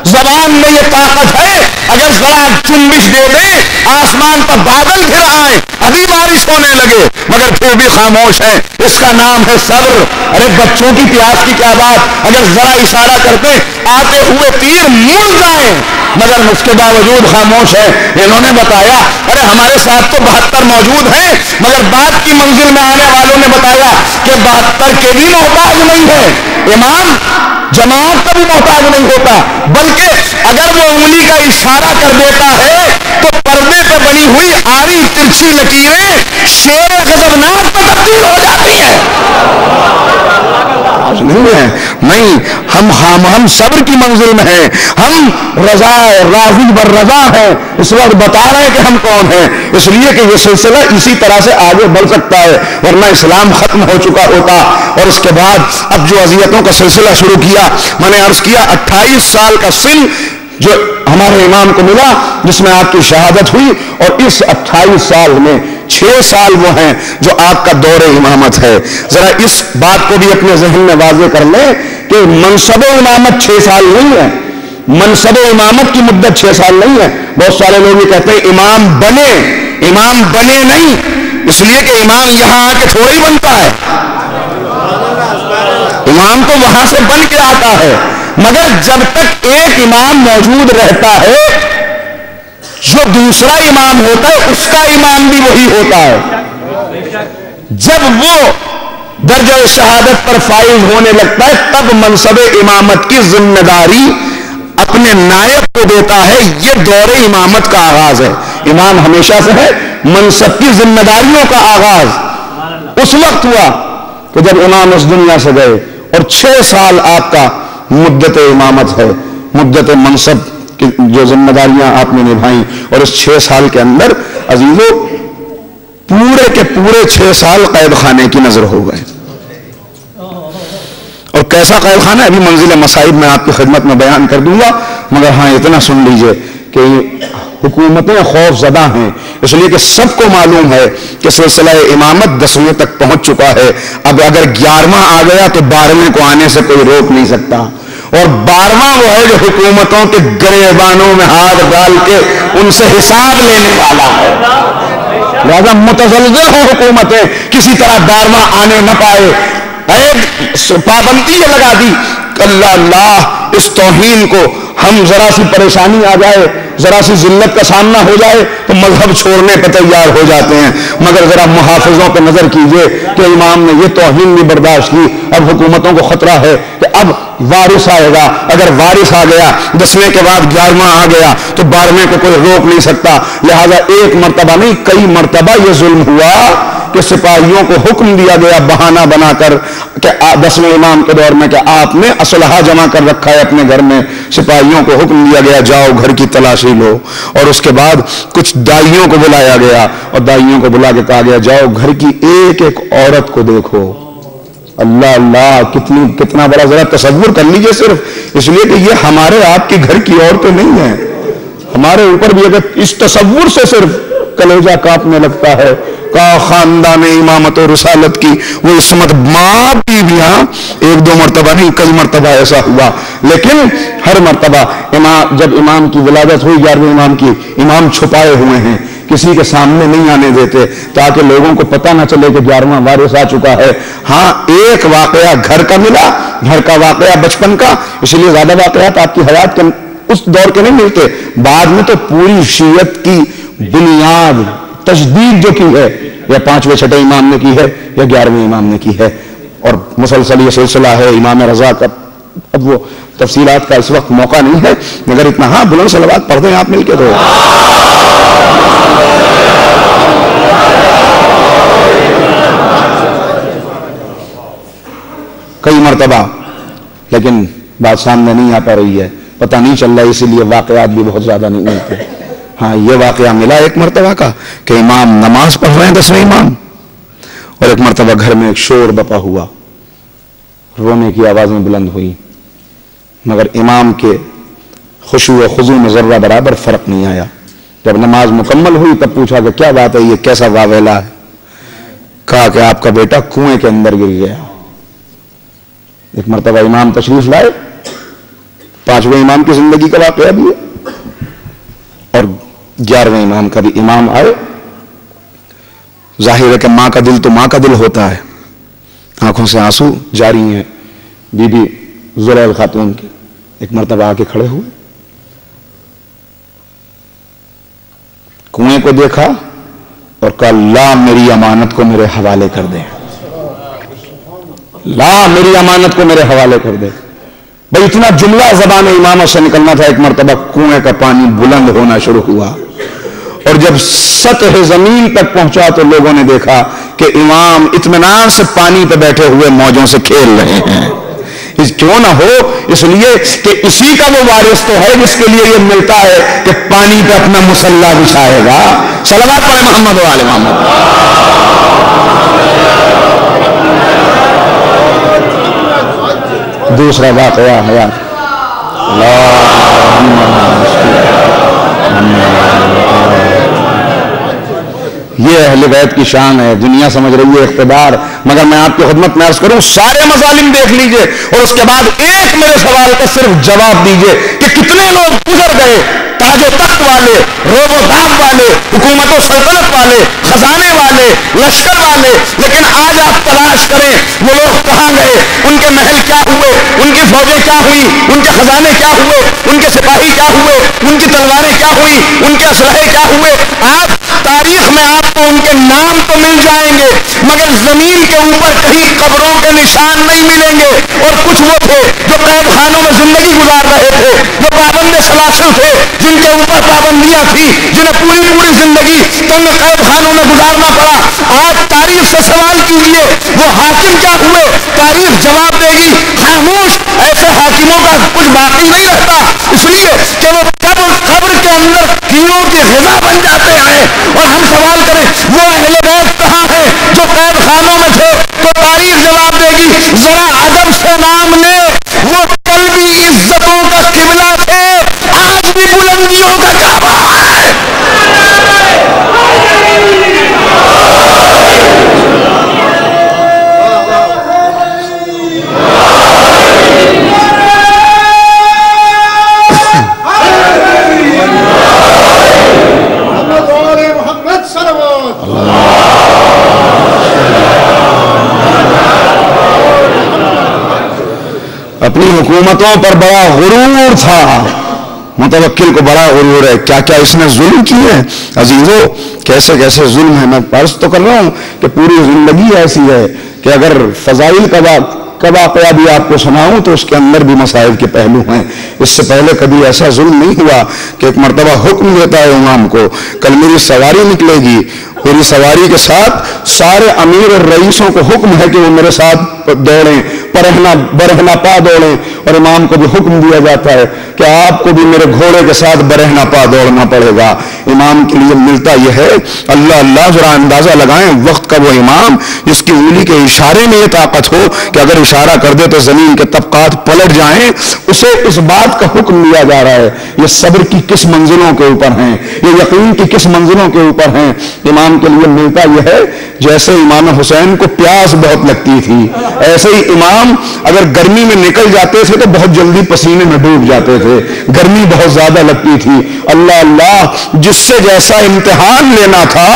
زبان میں یہ طاقت ہے, اگر ذرا چنبش دے دیں, آسمان پر بادل گھر آئے, ابھی بارش ہونے لگے, مگر پھر بھی خاموش ہے. اس کا نام ہے صبر. ارے بچوں کی پیاس کی کیا بات, اگر ذرا اشارہ کرتے آتے ہوئے تیر مڑ جائیں, مگر اس کے باوجود خاموش ہے. انہوں نے بتایا ارے ہمارے ساتھ تو 72 موجود ہیں, مگر بعد کی منزل میں آنے والوں نے بتایا کہ 72 کے بھی محتاج نہیں ہے. امام جماعت کا بھی محتاج نہیں ہوتا, بلکہ اگر وہ انگلی کا اشارہ کر دیتا ہے تو پردے پہ بنی ہوئی آڑی ترچھی لکیریں شیر غضبناک پر تبدیل ہو جاتی ہیں. نہیں, ہم صبر کی منزل میں ہیں, ہم رضا راضی بر رضا ہیں. اس وقت بتا رہے ہیں کہ ہم کون ہیں, اس لیے کہ یہ سلسلہ اسی طرح سے آگے بڑھ سکتا ہے, ورنہ اسلام ختم ہو چکا ہوتا. اور اس کے بعد اب جو اذیتوں کا سلسلہ شروع کیا, میں نے عرض کیا 28 سال کا سن جو ہمارے امام کو ملا, جس میں آپ کی شہادت ہوئی, اور اس 28 سال میں 6 سال وہ ہیں جو آپ کا دور امامت ہے. ذرا اس بات کو بھی اپنے ذہن میں واضح کر لیں کہ منصب امامت 6 سال نہیں ہے, منصب امامت کی مدت 6 سال نہیں ہے. بہت سارے لوگ یہ کہتے ہیں امام بنے نہیں, اس لیے کہ امام یہاں آ کے تھوڑا ہی بنتا ہے, امام تو وہاں سے بن کے آتا ہے. مگر جب تک ایک امام موجود رہتا ہے, جو دوسرا امام ہوتا ہے اس کا امام بھی وہی ہوتا ہے. جب وہ درجہ شہادت پر فائز ہونے لگتا ہے, تب منصب امامت کی ذمہ داری اپنے نائب کو دیتا ہے. یہ دور امامت کا آغاز ہے. امام ہمیشہ سے ہے, منصب کی ذمہ داریوں کا آغاز اس وقت ہوا کہ جب امام اس دنیا سے گئے, اور 6 سال آپ کا مدت امامت ہے, مدت منصب کی جو ذمہ داریاں آپ نے نبھائیں. اور اس 6 سال کے اندر عزیزو پورے کے پورے 6 سال قید خانے کی نظر ہو گئے. اور کیسا قید خانہ, ابھی منزل مصائب میں آپ کی خدمت میں بیان کر دوں گا, مگر ہاں اتنا سن لیجئے کہ حکومتیں خوف زدہ ہیں, اس لیے کہ سب کو معلوم ہے کہ سلسلہ امامت 10ویں تک پہنچ چکا ہے. اب اگر 11واں آ گیا تو 12ویں کو آنے سے کوئی روک نہیں سکتا, اور 12واں وہ ہے جو حکومتوں کے گریبانوں میں ہاتھ ڈال کے ان سے حساب لینے والا ہے. لہذا متزلزل ہو حکومتیں, کسی طرح 12واں آنے نہ پائے. پابندی یہ لگا دی, اللہ اللہ اس توہین کو ہم ذرا سی پریشانی آ جائے, ذرا سی ذلت کا سامنا ہو جائے تو مذہب چھوڑنے پہ تیار ہو جاتے ہیں. مگر ذرا محافظوں پہ نظر کیجئے کہ امام نے یہ توہین بھی برداشت کی. اب حکومتوں کو خطرہ ہے کہ اب وارث آئے گا, اگر وارث آ گیا 10ویں کے بعد 11واں آ گیا تو 12ویں کو کوئی روک نہیں سکتا. لہذا ایک مرتبہ نہیں, کئی مرتبہ یہ ظلم ہوا کہ سپاہیوں کو حکم دیا گیا بہانہ بنا کر کہ 10ویں امام کے دور میں کہ آپ نے اسلحہ جمع کر رکھا ہے اپنے گھر میں. سپاہیوں کو حکم دیا گیا جاؤ گھر کی تلاشی لو, اور اس کے بعد کچھ دائیوں کو بلایا گیا, اور دائیوں کو بلا کے کہا گیا جاؤ گھر کی ایک ایک عورت کو دیکھو. اللہ اللہ, کتنا بڑا, ذرا تصور کر لیجئے صرف, اس لیے کہ یہ ہمارے آپ کے گھر کی عورتیں نہیں ہیں, ہمارے اوپر بھی اگر اس تصور سے صرف کلیجہ کانپنے لگتا ہے. کا خاندان امامت و رسالت کی وہ عصمت ماں بیویاں, 1-2 مرتبہ نہیں کئی مرتبہ ایسا ہوا. لیکن ہر مرتبہ جب امام کی ولادت ہوئی 11ویں امام کی, امام چھپائے ہوئے ہیں, کسی کے سامنے نہیں آنے دیتے تاکہ لوگوں کو پتہ نہ چلے کہ 11واں وارث آ چکا ہے. ہاں ایک واقعہ گھر کا ملا, گھر کا واقعہ بچپن کا, اس لیے زیادہ واقعات آپ کی حیات کے اس دور کے نہیں ملتے. بعد میں تو پوری شیعت کی بنیاد تجدید جو کی ہے یا 5ویں 6 امام نے کی ہے یا 11ویں امام نے کی ہے, اور مسلسل یہ سلسلہ ہے امام رضا کا. اب وہ تفصیلات کا اس وقت موقع نہیں ہے, مگر اتنا ہاں بلند صلوات پڑھ دیں آپ مل کے. تو کئی مرتبہ, لیکن بات سامنے نہیں آ پا رہی ہے, پتہ نہیں چل رہا, اسی لیے واقعات بھی بہت زیادہ نہیں ملتے. ہاں یہ واقعہ ملا ایک مرتبہ کا کہ امام نماز پڑھ رہے ہیں 10ویں امام, اور ایک مرتبہ گھر میں ایک شور بپا ہوا, رونے کی آوازیں بلند ہوئی, مگر امام کے خشوع و خضوع میں ذرہ برابر فرق نہیں آیا. جب نماز مکمل ہوئی تب پوچھا کہ کیا بات ہے, یہ کیسا واویلا ہے؟ کہا کہ آپ کا بیٹا کنویں کے اندر گر گیا. ایک مرتبہ امام تشریف لائے, 5ویں امام کی زندگی کا واقعہ بھی ہے اور 11ویں امام کا بھی. امام آئے, ظاہر ہے کہ ماں کا دل تو ماں کا دل ہوتا ہے, آنکھوں سے آنسو جاری ہیں. بی بی زلیخا خاتون کی ایک مرتبہ آ کے کھڑے ہوئے, کنویں کو دیکھا اور کہا لا میری امانت کو میرے حوالے کر دے, لا میری امانت کو میرے حوالے کر دے. بھائی اتنا جملہ زبان امامہ سے نکلنا تھا. ایک مرتبہ کنویں کا پانی بلند ہونا شروع ہوا اور جب سطح زمین تک پہنچا تو لوگوں نے دیکھا کہ امام اطمینان سے پانی پہ بیٹھے ہوئے موجوں سے کھیل رہے ہیں. کیوں نہ ہو, اس لیے کہ اسی کا وہ وارث تو ہے جس کے لیے یہ ملتا ہے کہ پانی پہ اپنا مصلی بچھائے گا. صلوات پڑھیں محمد و آل محمد. دوسرا واقعہ ہے یہ اہل بیت کی شان ہے. دنیا سمجھ رہی ہے اقتدار, مگر میں آپ کی خدمت میں عرض کروں سارے مظالم دیکھ لیجئے اور اس کے بعد ایک میرے سوال کا صرف جواب دیجئے کہ کتنے لوگ گزر گئے تاج و تخت والے, روب و داب والے, حکومت و سلطنت والے, خزانے والے, لشکر والے, لیکن آج آپ تلاش کریں وہ لوگ کہاں گئے, ان کے محل کیا ہوئے, ان کی فوجیں کیا ہوئی, ان کے خزانے کیا ہوئے, ان کے سپاہی کیا ہوئے, ان کی تلواریں کیا ہوئی, ان کے اسلحے کیا ہوئے. آپ تاریخ میں آپ کو ان کے نام تو مل جائیں گے مگر زمین کے اوپر کہیں قبروں کے نشان نہیں ملیں گے. اور کچھ وہ تھے جو قید خانوں میں زندگی گزار رہے تھے, جو پابند سلاسل تھے, جن کے اوپر پابندیاں تھی, جنہیں پوری زندگی تنگ قید خانوں میں گزارنا پڑا. آج تاریخ سے سوال کیجئے وہ حاکم کیا ہوئے, تاریخ جواب دے گی خاموش. ایسے حاکموں کا کچھ باقی نہیں رہتا, اس لیے کہ وہ قبر کے اندر کیڑوں کی غذا بن جاتے ہیں. اور ہم سوال کریں وہ اہل بیت کہاں ہیں جو قید خانوں میں تھے, تو تاریخ جواب دے گی ذرا ادب سے نام لے, وہ کل بھی عزتوں کا قبلہ تھے, آج بھی بلندیوں کا کعبہ ہے. اپنی حکومتوں پر بڑا غرور تھا, متوکل کو بڑا غرور ہے. کیا کیا اس نے ظلم کیے ہیں عزیزو, کیسے کیسے ظلم ہے. میں عرض تو کر رہا ہوں کہ پوری زندگی ایسی ہے کہ اگر فضائل کا واقعہ بھی آپ کو سناؤں تو اس کے اندر بھی مسائل کے پہلو ہیں. اس سے پہلے کبھی ایسا ظلم نہیں ہوا کہ ایک مرتبہ حکم دیتا ہے امام کو کل میری سواری نکلے گی, میری سواری کے ساتھ سارے امیر اور رئیسوں کو حکم ہے کہ وہ میرے ساتھ دوڑیں, برہنہ پا دوڑیں. اور امام کو بھی حکم دیا جاتا ہے کہ آپ کو بھی میرے گھوڑے کے ساتھ برہنہ پا دوڑنا پڑے گا. امام کے لیے ملتا یہ ہے, اللہ اللہ ذرا اندازہ لگائیں وقت کا وہ امام جس کی انگلی کے اشارے میں یہ طاقت ہو کہ اگر اشارہ کر دے تو زمین کے طبقات پلٹ جائیں, اسے اس بات کا حکم دیا جا رہا ہے. یہ صبر کی کس منزلوں کے اوپر ہیں, یہ یقین کی کس منزلوں کے اوپر ہیں. امام کے لیے ملتا یہ ہے جیسے امام حسین کو پیاس بہت لگتی تھی, ایسے ہی امام اگر گرمی میں نکل جاتے تھے تو بہت جلدی پسینے میں ڈوب جاتے تھے, گرمی بہت زیادہ لگتی تھی. اللہ اللہ, جس سے جیسا امتحان لینا تھا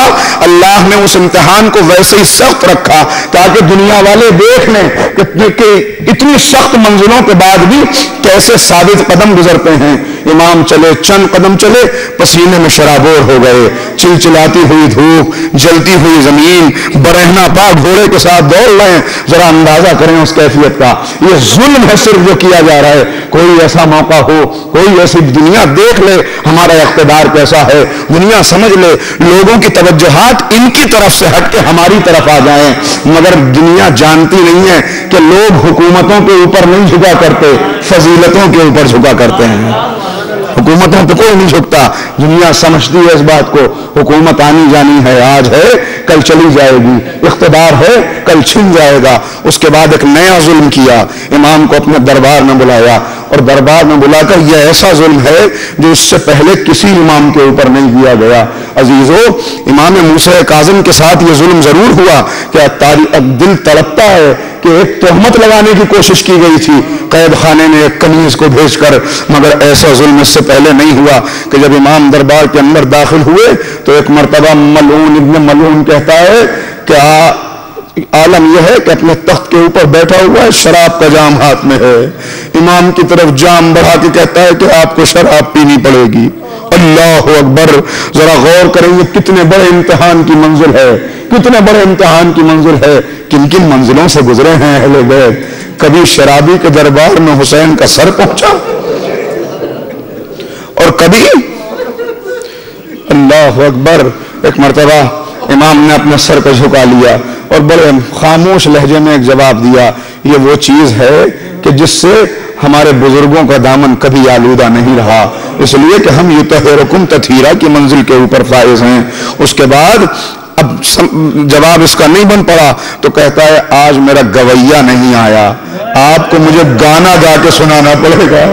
اللہ نے اس امتحان کو ویسے ہی سخت رکھا تاکہ دنیا والے دیکھ لیں کہ اتنی سخت منزلوں کے بعد بھی کیسے ثابت قدم گزرتے ہیں. امام چلے, چند قدم چلے, پسینے میں شرابور ہو گئے, چلچلاتی ہوئی دھوپ, جلتی ہوئی زمین, برہنہ پا گھوڑے کے ساتھ دوڑ رہے ہیں. ذرا اندازہ کریں اس کیفیت کا. یہ ظلم ہے صرف جو کیا جا رہا ہے. کوئی ایسا موقع ہو, کوئی ایسی دنیا دیکھ لے ہمارا اقتدار کیسا ہے, دنیا سمجھ لے, لوگوں کی توجہات ان کی طرف سے ہٹ کے ہماری طرف آ جائیں. مگر دنیا جانتی نہیں ہے کہ لوگ حکومتوں کے اوپر نہیں جھکا کرتے, فضیلتوں کے اوپر جھکا کرتے ہیں. حکومتوں پہ کوئی نہیں جھکتا. دنیا سمجھتی ہے اس بات کو, حکومت آنی جانی ہے, آج ہے کل چلی جائے گی, اقتدار ہے کل چھن جائے گا. اس کے بعد ایک نیا ظلم کیا, امام کو اپنے دربار میں بلایا اور دربار میں بلا کر یہ ایسا ظلم ہے جو اس سے پہلے کسی امام کے اوپر نہیں کیا گیا. عزیزو, امام موسیٰ کاظم کے ساتھ یہ ظلم ضرور ہوا کہ دل تڑپتا ہے کہ ایک تہمت لگانے کی کوشش کی گئی تھی قید خانے میں ایک کنیز کو بھیج کر، مگر ایسا ظلم اس سے پہلے نہیں ہوا کہ جب امام دربار کے اندر داخل ہوئے تو ایک مرتبہ ملعون ابن ملعون کہتا ہے کہ عالم یہ ہے کہ اپنے تخت کے اوپر بیٹھا ہوا ہے، شراب کا جام ہاتھ میں ہے، امام کی طرف جام بڑھا کے کہتا ہے کہ آپ کو شراب پینی پڑے گی۔ اللہ اکبر! ذرا غور کریں یہ کتنے بڑے امتحان کی منزل ہے، کتنے بڑے امتحان کی منزل ہے، کن کن منزلوں سے گزرے ہیں اہل بیت۔ کبھی شرابی کے دربار میں حسین کا سر پہنچا اور کبھی اللہ اکبر ایک مرتبہ امام نے اپنے سر کو جھکا لیا اور بڑے خاموش لہجے میں ایک جواب دیا، یہ وہ چیز ہے کہ جس سے ہمارے بزرگوں کا دامن کبھی آلودہ نہیں رہا، اس لیے کہ ہم یطہرکم تطہیرا کی منزل کے اوپر فائز ہیں۔ اس کے بعد اب جواب اس کا نہیں بن پڑا تو کہتا ہے آج میرا گویہ نہیں آیا، آپ کو مجھے گانا گا کے سنانا پڑے گا۔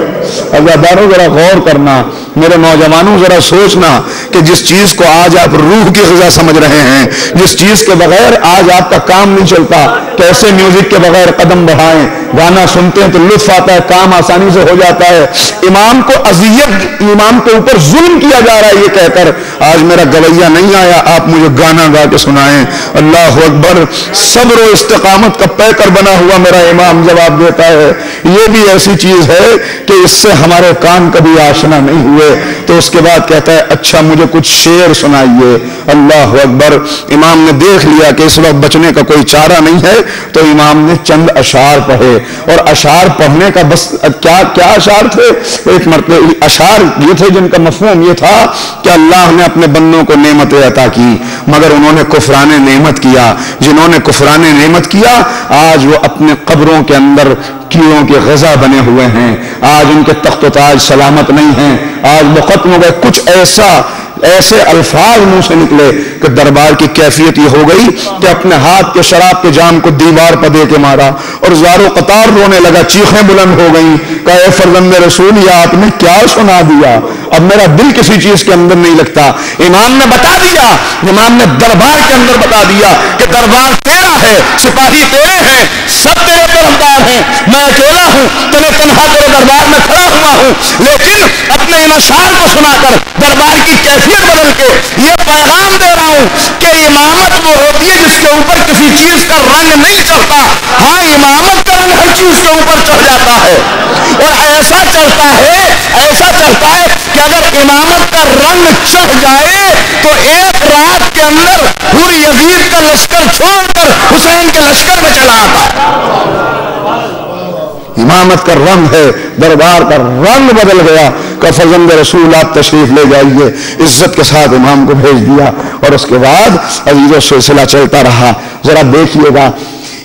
عزیزانو ذرا غور کرنا، میرے نوجوانوں ذرا سوچنا کہ جس چیز کو آج آپ روح کی غذا سمجھ رہے ہیں، جس چیز کے بغیر آج آپ کا کام نہیں چلتا، کیسے میوزک کے بغیر قدم بڑھائیں، گانا سنتے ہیں تو لطف آتا ہے، کام آسانی سے ہو جاتا ہے۔ امام کو اذیت، امام کے اوپر ظلم کیا جا رہا ہے یہ کہہ کر آج میرا گویہ نہیں آیا، آپ مجھے گانا گا کے سنائیں۔ اللہ اکبر! صبر و استقامت کا پیکر بنا ہوا میرا امام جواب دیتا ہے یہ بھی ایسی چیز ہے کہ اس سے ہمارے کان کبھی آشنا نہیں ہوئے۔ تو اس کے بعد کہتا ہے اچھا مجھے کچھ شعر سنائیے۔ اللہ اکبر! امام نے دیکھ لیا کہ اس وقت بچنے کا کوئی چارہ نہیں ہے تو امام نے چند اشعار پڑھے، اور اشعار پڑھنے کا بس کیا اشعار تھے؟ ایک مرتبہ اشعار یہ تھے جن کا مفہوم یہ تھا کہ اللہ نے اپنے بندوں کو نعمتیں عطا کی مگر انہوں نے کفران نعمت کیا، جنہوں نے کفران نعمت کیا آج وہ اپنے قبروں کے اندر کیڑوں کے غذا بنے ہوئے ہیں، آج ان کے تخت و تاج سلامت نہیں ہیں، آج وہ ختم ہو گئے۔ کچھ ایسے الفاظ منہ سے نکلے کہ دربار کی کیفیت یہ ہو گئی کہ اپنے ہاتھ کے شراب کے جام کو دیوار پر دے کے مارا اور زارو قطار رونے لگا، چیخیں بلند ہو گئیں کہ اے فرزند رسول یہ آپ نے کیا سنا دیا، اب میرا دل کسی چیز کے اندر نہیں لگتا۔ امام نے بتا دیا، امام نے دربار کے اندر بتا دیا کہ دربار تیرا ہے، سپاہی تیرے ہیں، سب تیرے طرفدار ہیں، میں اکیلا ہوں، تنہا تیرے دربار میں کھڑا ہوا ہوں، لیکن اپنے ان اشعار کو سنا کر دربار کی کیفیت بدل کے یہ پیغام دے رہا ہوں کہ امامت وہ ہوتی ہے جس کے اوپر کسی چیز کا رنگ نہیں چڑھتا۔ ہاں امامت کا رنگ ہر چیز کے اوپر چڑھ جاتا ہے اور ایسا چڑھتا ہے کہ اگر امامت کا رنگ چڑھ جائے تو ایک رات کے اندر حور یزید کا لشکر چھوڑ کر حسین کے لشکر میں چلا آتا ہے۔ امامت کا رنگ ہے، دربار کا رنگ بدل گیا کہ فرزند رسول آپ تشریف لے جائیے۔ عزت کے ساتھ امام کو بھیج دیا اور اس کے بعد عزیزو سلسلہ چلتا رہا۔ ذرا دیکھیے گا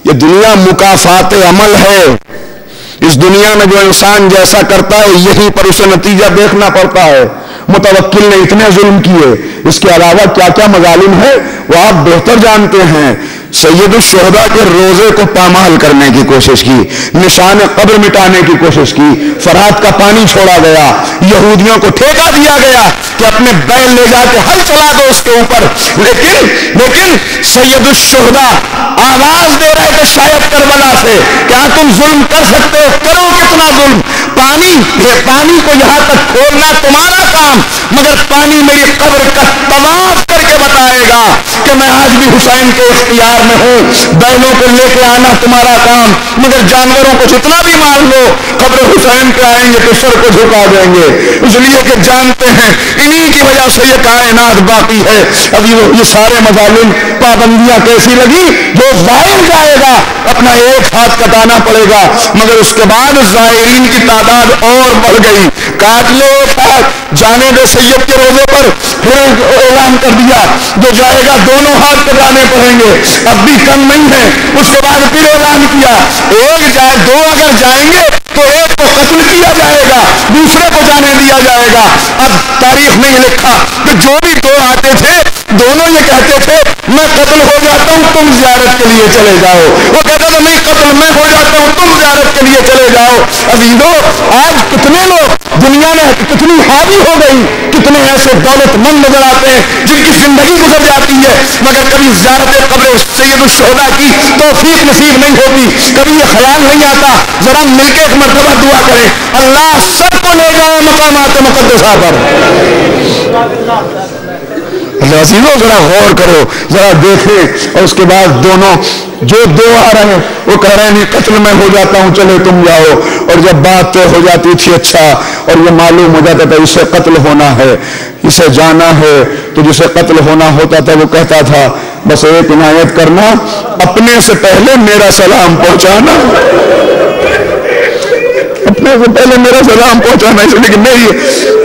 یہ دنیا مکافات عمل ہے، اس دنیا میں جو انسان جیسا کرتا ہے یہیں پر اسے نتیجہ دیکھنا پڑتا ہے۔ متوکل نے اتنے ظلم کیے، اس کے علاوہ کیا کیا مظالم ہے وہ آپ بہتر جانتے ہیں۔ سید الشہداء کے روزے کو پامال کرنے کی کوشش کی، نشان قبر مٹانے کی کوشش کی، فرات کا پانی چھوڑا گیا، یہودیوں کو ٹھیکہ دیا گیا کہ اپنے بیل لے جا کے ہل چلا دو اس کے اوپر، لیکن سید الشہداء آواز دے رہے تھے شاید کربلا سے کیا تم ظلم کر سکتے ہو، کرو کتنا ظلم، پانی کو یہاں تک کھولنا تمہارا کام، مگر پانی میری قبر کا طواف کر کے بتائے گا کہ میں آج بھی حسین کے اختیار میں ہوں۔ بیلوں کو لے کے آنا تمہارا کام، مگر جانوروں کو جتنا بھی مار لو قبر حسین پہ آئیں گے تو سر کو جھکا دیں گے، اس لیے کہ جانتے ہیں انہی کی وجہ سے یہ کائنات باقی ہے۔ اب یہ سارے مظالم پابندیاں کیسی لگی؟ جو ظاہر جائے گا اپنا ایک ہاتھ کٹانا پڑے گا، مگر اس کے بعد ظاہرین کی تعداد اور بڑھ گئی۔ کاٹ لو ایک ہاتھ، جانے دے سید کے روزے پر، پھر اعلان کر دیا جو جائے گا دونوں ہاتھ کٹانے پڑیں گے، اب بھی کم نہیں ہے۔ اس کے بعد پھر اعلان کیا ایک جائے، دو اگر جائیں گے تو ایک کو قتل کیا جائے گا، دوسرے کو جانے دیا جائے گا۔ اب تاریخ میں یہ لکھا کہ جو بھی دو آتے تھے دونوں یہ کہتے تھے میں قتل ہو جاتا ہوں تم زیارت کے لیے چلے جاؤ، وہ کہتا تھا نہیں قتل میں ہو جاتا ہوں تم زیارت کے لیے چلے جاؤ۔ عزیزو آج کتنے لوگ دنیا میں کتنی حاوی ہو گئی، کتنے ایسے دولت مند نظر آتے ہیں جن کی زندگی گزر جاتی ہے مگر کبھی زیارت قبر سید الشہداء کی توفیق نصیب نہیں ہوتی، کبھی یہ خیال نہیں آتا ذرا مل کے ایک مرتبہ دعا کریں اللہ سب کو لے جائے مقامات مقدسہ پر۔ اللہ عزیزوں ذرا غور کرو، ذرا دیکھیں، اور اس کے بعد دونوں جو دو آ رہے ہیں وہ کہہ رہے ہیں قتل میں ہو جاتا ہوں چلے تم جاؤ، اور جب بات طے ہو جاتی تھی اچھا اور یہ معلوم ہو جاتا تھا اسے قتل ہونا ہے، اسے جانا ہے، تو جسے قتل ہونا ہوتا تھا وہ کہتا تھا بس ایک عنایت کرنا، اپنے سے پہلے میرا سلام پہنچانا، اپنے سے پہلے میرا سلام پہنچانا، اس لیے کہ نہیں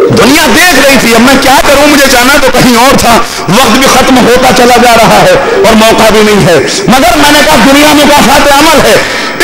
دنیا دیکھ رہی تھی اب میں کیا کروں، مجھے جانا تو کہیں اور تھا، وقت بھی ختم ہوتا چلا جا رہا ہے اور موقع بھی نہیں ہے، مگر میں نے کہا دنیا مکافات عمل ہے،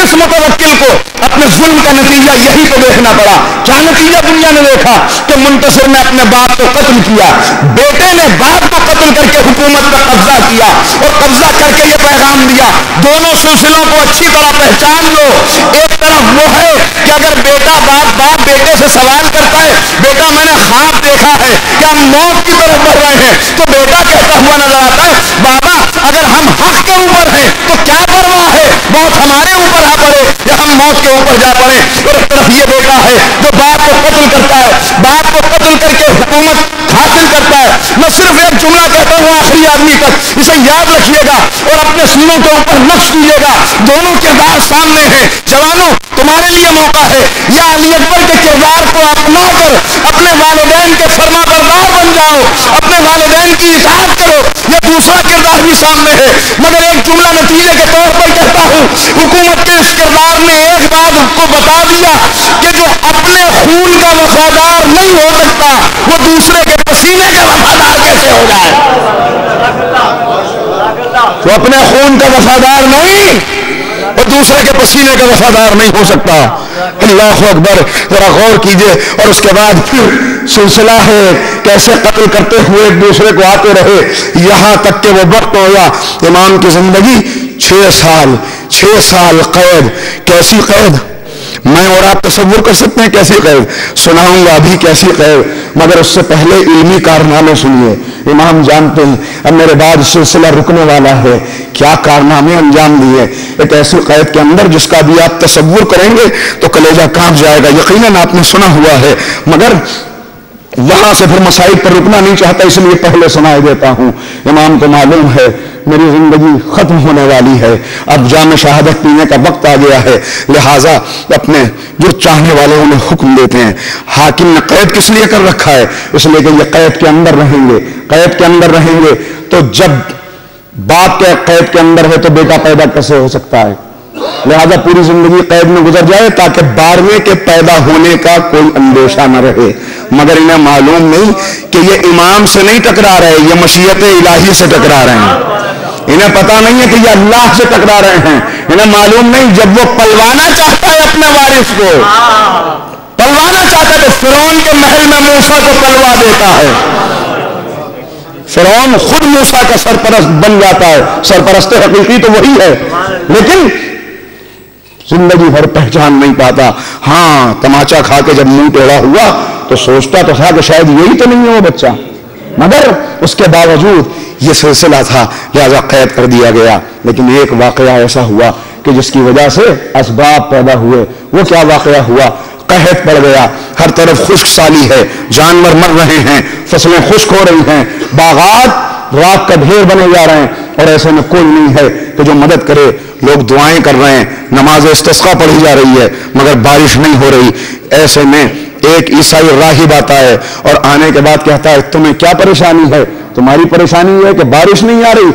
اس متوکل کو اپنے ظلم کا نتیجہ یہی تو دیکھنا پڑا۔ کیا نتیجہ دنیا نے دیکھا کہ منتصر نے اپنے باپ کو قتل کیا، بیٹے نے باپ کو قتل کر کے حکومت پر قبضہ کیا اور قبضہ کر کے یہ پیغام دیا دونوں سلسلوں کو اچھی طرح پہچان لو، ایک طرف وہ ہے کہ اگر بیٹا باپ بیٹے سے سوال کرتا ہے بیٹا میں نے خواب دیکھا ہے کہ ہم موت کی طرف بڑھ رہے ہیں، تو بیٹا کہتا ہوا نظر آتا ہے بابا اگر ہم حق کے اوپر ہیں تو کیا پرواہ ہے، موت ہمارے اوپر آ پڑے یا ہم موت کے اوپر جا پڑے۔ اور ایک طرف یہ بیٹا ہے جو باپ کو قتل کرتا ہے، باپ کو قتل کر کے حکومت حاصل کرتا ہے۔ میں صرف ایک جملہ کہتا ہوں آخری آدمی تک، اسے یاد رکھیے گا اور اپنے سینوں کے اوپر نقش کیجیے گا، دونوں کردار سامنے ہیں، جوانوں تمہارے لیے موقع ہے، یا علی اکبر کے کردار کو اپنا کر اپنے والدین کے فرما بردار بن جاؤ، اپنے والدین کی اطاعت کرو، یا دوسرا کردار بھی سامنے ہے، مگر ایک جملہ نتیجے کے طور پر کہتا ہوں حکومت کے اس کردار نے ایک بات کو بتا دیا کہ جو اپنے خون کا وفادار نہیں ہو سکتا وہ دوسرے کے پسینے کا وفادار کیسے ہو جائے، وہ اپنے خون کا وفادار نہیں اور دوسرے کے پسینے کا وفادار نہیں ہو سکتا۔ اللہ اکبر، ذرا غور کیجئے۔ اور اس کے بعد پھر سلسلہ ہے کیسے قتل کرتے ہوئے ایک دوسرے کو آتے رہے یہاں تک کہ وہ وقت ہویا امام کی زندگی 6 سال قید۔ کیسی قید میں اور آپ تصور کر سکتے ہیں، کیسی قید سناؤں گا ابھی کیسی قید، مگر اس سے پہلے علمی کارنامے سنیے۔ امام جانتے ہیں اب میرے بعد سلسلہ رکنے والا ہے، کیا کارنامے انجام دیے ایک ایسی قید کے اندر جس کا بھی آپ تصور کریں گے تو کلیجہ کانپ جائے گا، یقیناً آپ نے سنا ہوا ہے، مگر وہاں سے پھر مسائل پر رکنا نہیں چاہتا اس لیے پہلے سنائے دیتا ہوں۔ امام کو معلوم ہے میری زندگی ختم ہونے والی ہے، اب جام شہادت پینے کا وقت آ گیا ہے، لہٰذا اپنے جو چاہنے والے انہیں حکم دیتے ہیں۔ حاکم نے قید کس لیے کر رکھا ہے؟ اس لیے کہ یہ قید کے اندر رہیں گے، قید کے اندر رہیں گے تو جب باپ کے قید کے اندر ہے تو بیٹا پیدا کیسے ہو سکتا ہے، لہذا پوری زندگی قید میں گزر جائے تاکہ 12ویں کے پیدا ہونے کا کوئی اندیشہ نہ رہے۔ مگر انہیں معلوم نہیں کہ یہ امام سے نہیں ٹکرا رہے، یہ مشیت الہی سے ٹکرا رہے ہیں، انہیں پتا نہیں ہے کہ یہ اللہ سے ٹکرا رہے ہیں، انہیں معلوم نہیں جب وہ پلوانا چاہتا ہے اپنے وارث کو، پلوانا چاہتا ہے تو فرعون کے محل میں موسیٰ کو پلوا دیتا ہے، فرعون خود موسیٰ کا سرپرست بن جاتا ہے، سرپرست حقیقی تو وہی ہے لیکن زندگی بھر پہچان نہیں پاتا۔ ہاں تماچا کھا کے جب منہ ٹیڑھا ہوا تو سوچتا تو تھا کہ شاید یہی تو نہیں ہے وہ بچہ، مگر اس کے باوجود یہ سلسلہ تھا لہذا قید کر دیا گیا۔ لیکن ایک واقعہ ایسا ہوا کہ جس کی وجہ سے اسباب پیدا ہوئے۔ وہ کیا واقعہ ہوا؟ قحط پڑ گیا، ہر طرف خشک سالی ہے، جانور مر رہے ہیں، فصلیں خشک ہو رہی ہیں، باغات راکھ کا ڈھیر بنے جا رہے ہیں، اور ایسے میں کوئی نہیں ہے کہ جو مدد کرے۔ لوگ دعائیں کر رہے ہیں، نماز استسقاء پڑھی جا رہی ہے مگر بارش نہیں ہو رہی۔ ایسے میں ایک عیسائی راہب آتا ہے اور آنے کے بعد کہتا ہے تمہیں کیا پریشانی ہے؟ تمہاری پریشانی یہ ہے کہ بارش نہیں آ رہی،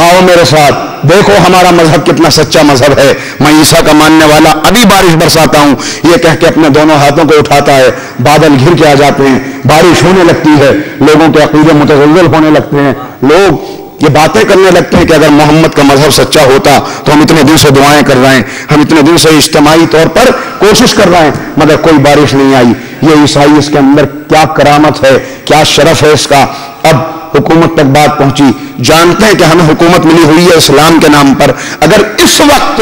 آؤ میرے ساتھ، دیکھو ہمارا مذہب کتنا سچا مذہب ہے، میں عیسیٰ کا ماننے والا، ابھی بارش برساتا ہوں۔ یہ کہہ کے اپنے دونوں ہاتھوں کو اٹھاتا ہے، بادل گھر کے آ جاتے ہیں، بارش ہونے لگتی ہے، لوگوں کے عقیدے متزلزل ہونے لگتے ہیں، لوگ یہ باتیں کرنے لگتے ہیں کہ اگر محمد کا مذہب سچا ہوتا تو ہم اتنے دن سے دعائیں کر رہے ہیں، ہم اتنے دن سے اجتماعی طور پر کوشش کر رہے ہیں مگر کوئی بارش نہیں آئی۔ یہ عیسائی اس کے اندر کیا کرامت ہے، کیا شرف ہے اس کا۔ اب حکومت تک بات پہنچی، جانتے ہیں کہ ہمیں حکومت ملی ہوئی ہے اسلام کے نام پر، اگر اس وقت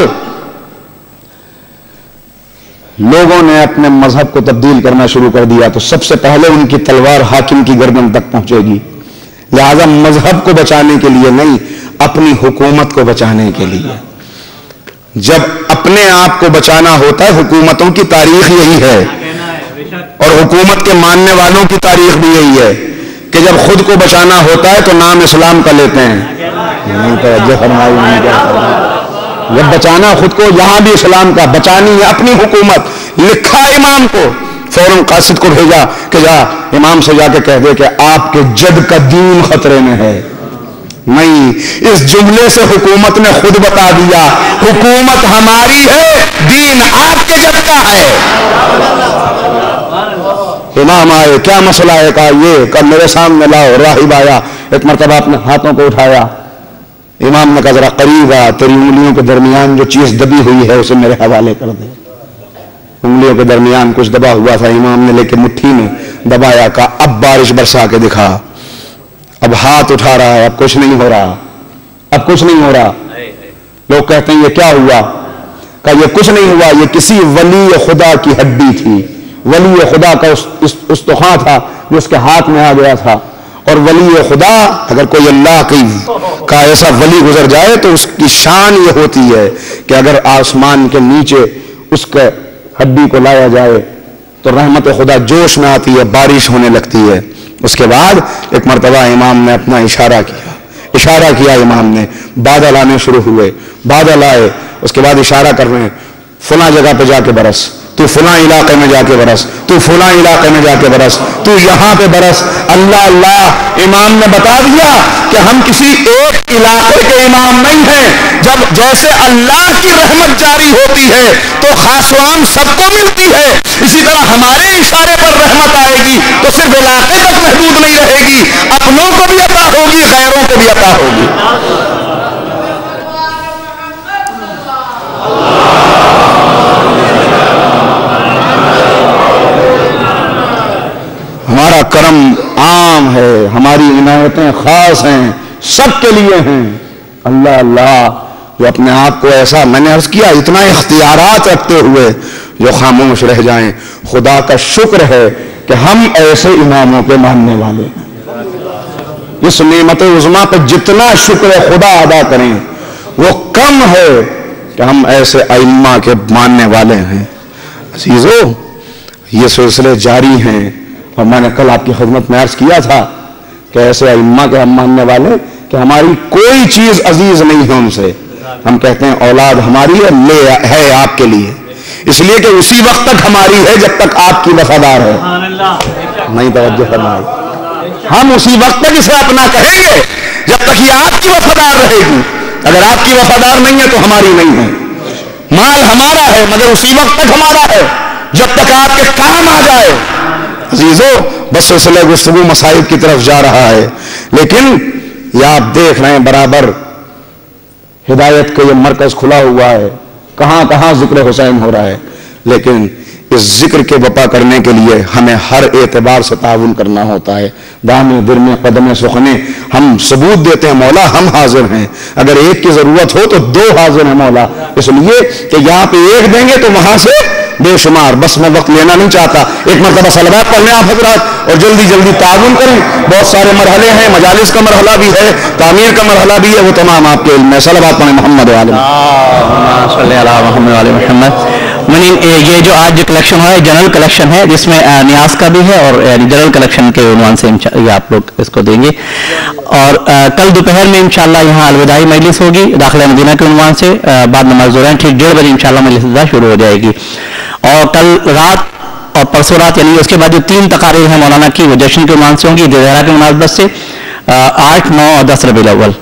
لوگوں نے اپنے مذہب کو تبدیل کرنا شروع کر دیا تو سب سے پہلے ان کی تلوار حاکم کی گردن تک پہنچے گی. لہذا مذہب کو بچانے کے لیے نہیں، اپنی حکومت کو بچانے کے لیے. جب اپنے آپ کو بچانا ہوتا ہے، حکومتوں کی تاریخ یہی ہے اور حکومت کے ماننے والوں کی تاریخ بھی یہی ہے کہ جب خود کو بچانا ہوتا ہے تو نام اسلام کا لیتے ہیں. نہیں توجہ فرمائی نہیں کیا؟ جب بچانا خود کو، یہاں بھی اسلام کا بچانی ہے اپنی حکومت. لکھا امام کو، فوراً قاصد کو بھیجا کہ جا امام سے جا کے کہہ دے کہ آپ کے جد کا دین خطرے میں ہے. نہیں، اس جملے سے حکومت نے خود بتا دیا حکومت ہماری ہے، دین آپ کے جد کا ہے. امام آئے، کیا مسئلہ ہے؟ کہا یہ، کب میرے سامنے لاؤ. راہب آیا، ایک مرتبہ اپنے ہاتھوں کو اٹھایا. امام نے کہا ذرا قریب آ، تیری انگلیوں کے درمیان جو چیز دبی ہوئی ہے اسے میرے حوالے کر دے. انگلیوں کے درمیان کچھ دبا ہوا تھا، امام نے لے کے مٹھی میں دبایا. کہا اب بارش برسا کے دکھا. اب ہاتھ اٹھا رہا ہے، اب کچھ نہیں ہو رہا، اب کچھ نہیں ہو رہا. لوگ کہتے ہیں یہ کیا ہوا؟ کہا یہ کچھ نہیں ہوا، یہ کسی ولی خدا کی ہڈی تھی. ولی خدا کا استخوان تھا جو اس کے ہاتھ میں آ گیا تھا. اور ولی خدا، اگر کوئی اللہ کا ایسا ولی گزر جائے تو اس کی شان یہ ہوتی ہے کہ اگر آسمان کے نیچے اس کے ہڈی کو لایا جائے تو رحمت خدا جوش میں آتی ہے، بارش ہونے لگتی ہے. اس کے بعد ایک مرتبہ امام نے اپنا اشارہ کیا امام نے، بادل آنے شروع ہوئے. بادل آئے، اس کے بعد اشارہ کر رہے ہیں فلاں جگہ پہ جا کے برس، تو فلاں علاقے میں جا کے برس، تو فلاں علاقے میں جا کے برس، تو یہاں پہ برس. اللہ اللہ، امام نے بتا دیا کہ ہم کسی ایک علاقے کے امام نہیں ہیں. جب جیسے اللہ کی رحمت جاری ہوتی ہے تو خاص و عام سب کو ملتی ہے، اسی طرح ہمارے اشارے پر رحمت آئے گی تو صرف علاقے تک محدود نہیں رہے گی، اپنوں کو بھی عطا ہوگی، غیروں کو بھی عطا ہوگی. ہمارا کرم عام ہے، ہماری عنایتیں خاص ہیں، سب کے لیے ہیں. اللہ اللہ، جو اپنے آپ کو ایسا، میں نے عرض کیا، اتنا اختیارات رکھتے ہوئے جو خاموش رہ جائیں. خدا کا شکر ہے کہ ہم ایسے اماموں کے ماننے والے ہیں. اس نعمت عظمیٰ پہ جتنا شکر خدا ادا کریں وہ کم ہے کہ ہم ایسے ائمہ کے ماننے والے ہیں. عزیزو، یہ سلسلے جاری ہیں اور میں نے کل آپ کی خدمت میں عرض کیا تھا کہ ایسے ائمہ کے ہم ماننے والے کہ ہماری کوئی چیز عزیز نہیں ہے ان سے. ہم کہتے ہیں اولاد ہماری ہے آپ کے لیے، اس لیے کہ اسی وقت تک ہماری ہے جب تک آپ کی وفادار ہے. نہیں توجہ فرمائی. ہم اسی وقت تک اسے اپنا کہیں گے جب تک یہ آپ کی وفادار رہے گی. اگر آپ کی وفادار نہیں ہے تو ہماری نہیں ہے. مال ہمارا ہے مگر اسی وقت تک ہمارا ہے جب تک آپ کے کام آ جائے. عزیزو، بس سلسلہ گفتگو مسائل کی طرف جا رہا ہے، لیکن یہ آپ دیکھ رہے ہیں برابر ہدایت کا یہ مرکز کھلا ہوا ہے، کہاں کہاں ذکر حسین ہو رہا ہے. لیکن اس ذکر کے وفا کرنے کے لیے ہمیں ہر اعتبار سے تعاون کرنا ہوتا ہے. دامے درمے قدمے سخنے، ہم ثبوت دیتے ہیں مولا ہم حاضر ہیں. اگر ایک کی ضرورت ہو تو دو حاضر ہیں مولا، اس لیے کہ یہاں پہ ایک دیں گے تو وہاں سے بے شمار. بس میں وقت لینا نہیں چاہتا، ایک مرتبہ صلوات پڑھ لیں آپ حضرات اور جلدی جلدی تعاون کریں. بہت سارے مرحلے ہیں، مجالس کا مرحلہ بھی ہے، تعمیر کا مرحلہ بھی ہے، وہ تمام آپ کے علم میں. صلوات پڑھیں محمد عالم صلی اللہ محمد علیہ محمد. یہ جو آج جو کلیکشن ہوا ہے جنرل کلیکشن ہے جس میں نیاز کا بھی ہے اور جنرل کلیکشن کے عنوان سے یہ آپ لوگ اس کو دیں گے. اور کل دوپہر میں انشاءاللہ یہاں الوداعی مجلس ہوگی داخلہ مدینہ کے عنوان سے. بعد نماز ظہر ٹھیک 1:30 بجے انشاءاللہ مجلس شروع ہو جائے گی. اور کل رات اور پرسوں رات یعنی اس کے بعد جو 3 تقاریر ہیں مولانا کی وہ جشن کے عنوان سے ہوں گی دشہرا کے مناسبت سے 8، 9 اور 10 ربیع الاول.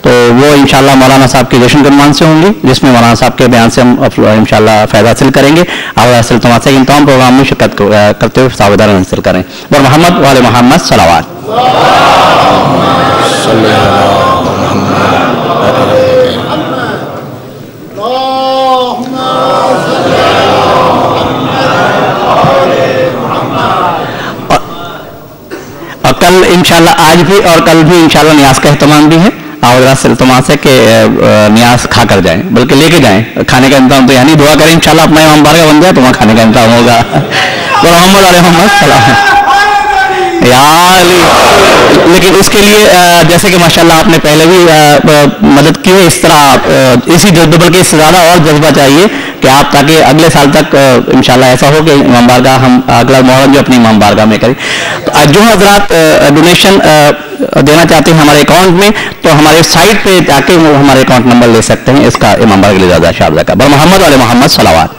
تو وہ انشاءاللہ مولانا صاحب کے جشن کے عنوان سے ہوں گی جس میں مولانا صاحب کے بیان سے ہم انشاءاللہ فائدہ حاصل کریں گے. اور حاصل تمام سے ان تمام پروگرام میں شرکت کرتے ہوئے سعادت حاصل کریں. اور محمد وعلی محمد صلوات. اور کل انشاءاللہ آج بھی اور کل بھی انشاءاللہ نیاز کا اہتمام بھی ہے. آپ حضرات سے التماس ہے کہ نیاز کھا کر جائیں، بلکہ لے کے جائیں، کھانے کا انتظام تو یعنی دعا کریں انشاءاللہ اپنا امام بارگاہ بن جائے تو وہاں کھانے کا انتظام ہوگا. تو محمد علیہ محمد سلام یا علی. لیکن اس کے لیے جیسے کہ ماشاءاللہ آپ نے پہلے بھی مدد کی ہے، اس طرح اسی جذبے بلکہ اس سے زیادہ اور جذبہ چاہیے کہ آپ تاکہ اگلے سال تک انشاءاللہ ایسا ہو کہ امام بارگاہ ہم اگلا محرم جو اپنی امام بارگاہ میں کریں. تو جو حضرات ڈونیشن دینا چاہتے ہیں ہمارے اکاؤنٹ میں تو ہمارے سائٹ پہ جا کے وہ ہمارے اکاؤنٹ نمبر لے سکتے ہیں. اس کا امام بارگاہ کے لیے زیادہ شابدہ کا بر محمد علیہ محمد صلوات.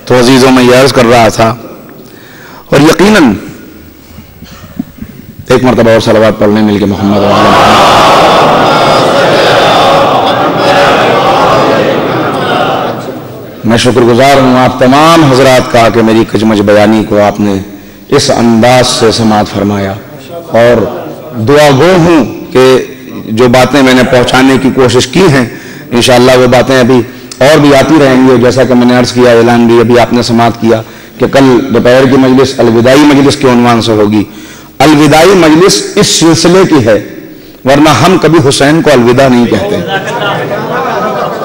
تو عزیزوں میں یہ عرض کر رہا تھا، اور یقیناً ایک مرتبہ اور صلوات پڑھنے مل کے محمد میں شکر گزار ہوں آپ تمام حضرات کا کہ میری کجمج بیانی کو آپ نے اس انداز سے سماعت فرمایا، اور دعا گو ہوں کہ جو باتیں میں نے پہنچانے کی کوشش کی ہیں انشاءاللہ وہ باتیں ابھی اور بھی آتی رہیں گی. جیسا کہ میں نے عرض کیا، اعلان بھی ابھی آپ نے سماعت کیا کہ کل دوپہر کی مجلس الوداعی مجلس کے عنوان سے ہوگی. الوداعی مجلس اس سلسلے کی ہے، ورنہ ہم کبھی حسین کو الوداع نہیں کہتے.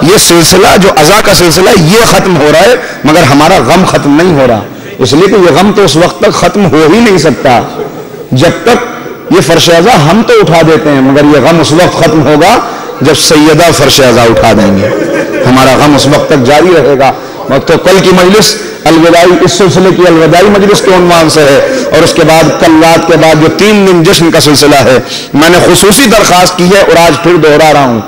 یہ سلسلہ جو عزا کا سلسلہ یہ ختم ہو رہا ہے، مگر ہمارا غم ختم نہیں ہو رہا، اس لیے کہ یہ غم تو اس وقت تک ختم ہو ہی نہیں سکتا جب تک یہ فرش عزا ہم تو اٹھا دیتے ہیں، مگر یہ غم اس وقت ختم ہوگا جب سیدہ فرش عزا اٹھا دیں گے. ہمارا غم اس وقت تک جاری رہے گا. تو کل کی مجلس الوداعی اس سلسلے کی الوداعی مجلس کے عنوان سے ہے، اور اس کے بعد کل رات کے بعد جو 3 دن جشن کا سلسلہ ہے میں نے خصوصی درخواست کی ہے اور آج پھر دوہرا رہا ہوں.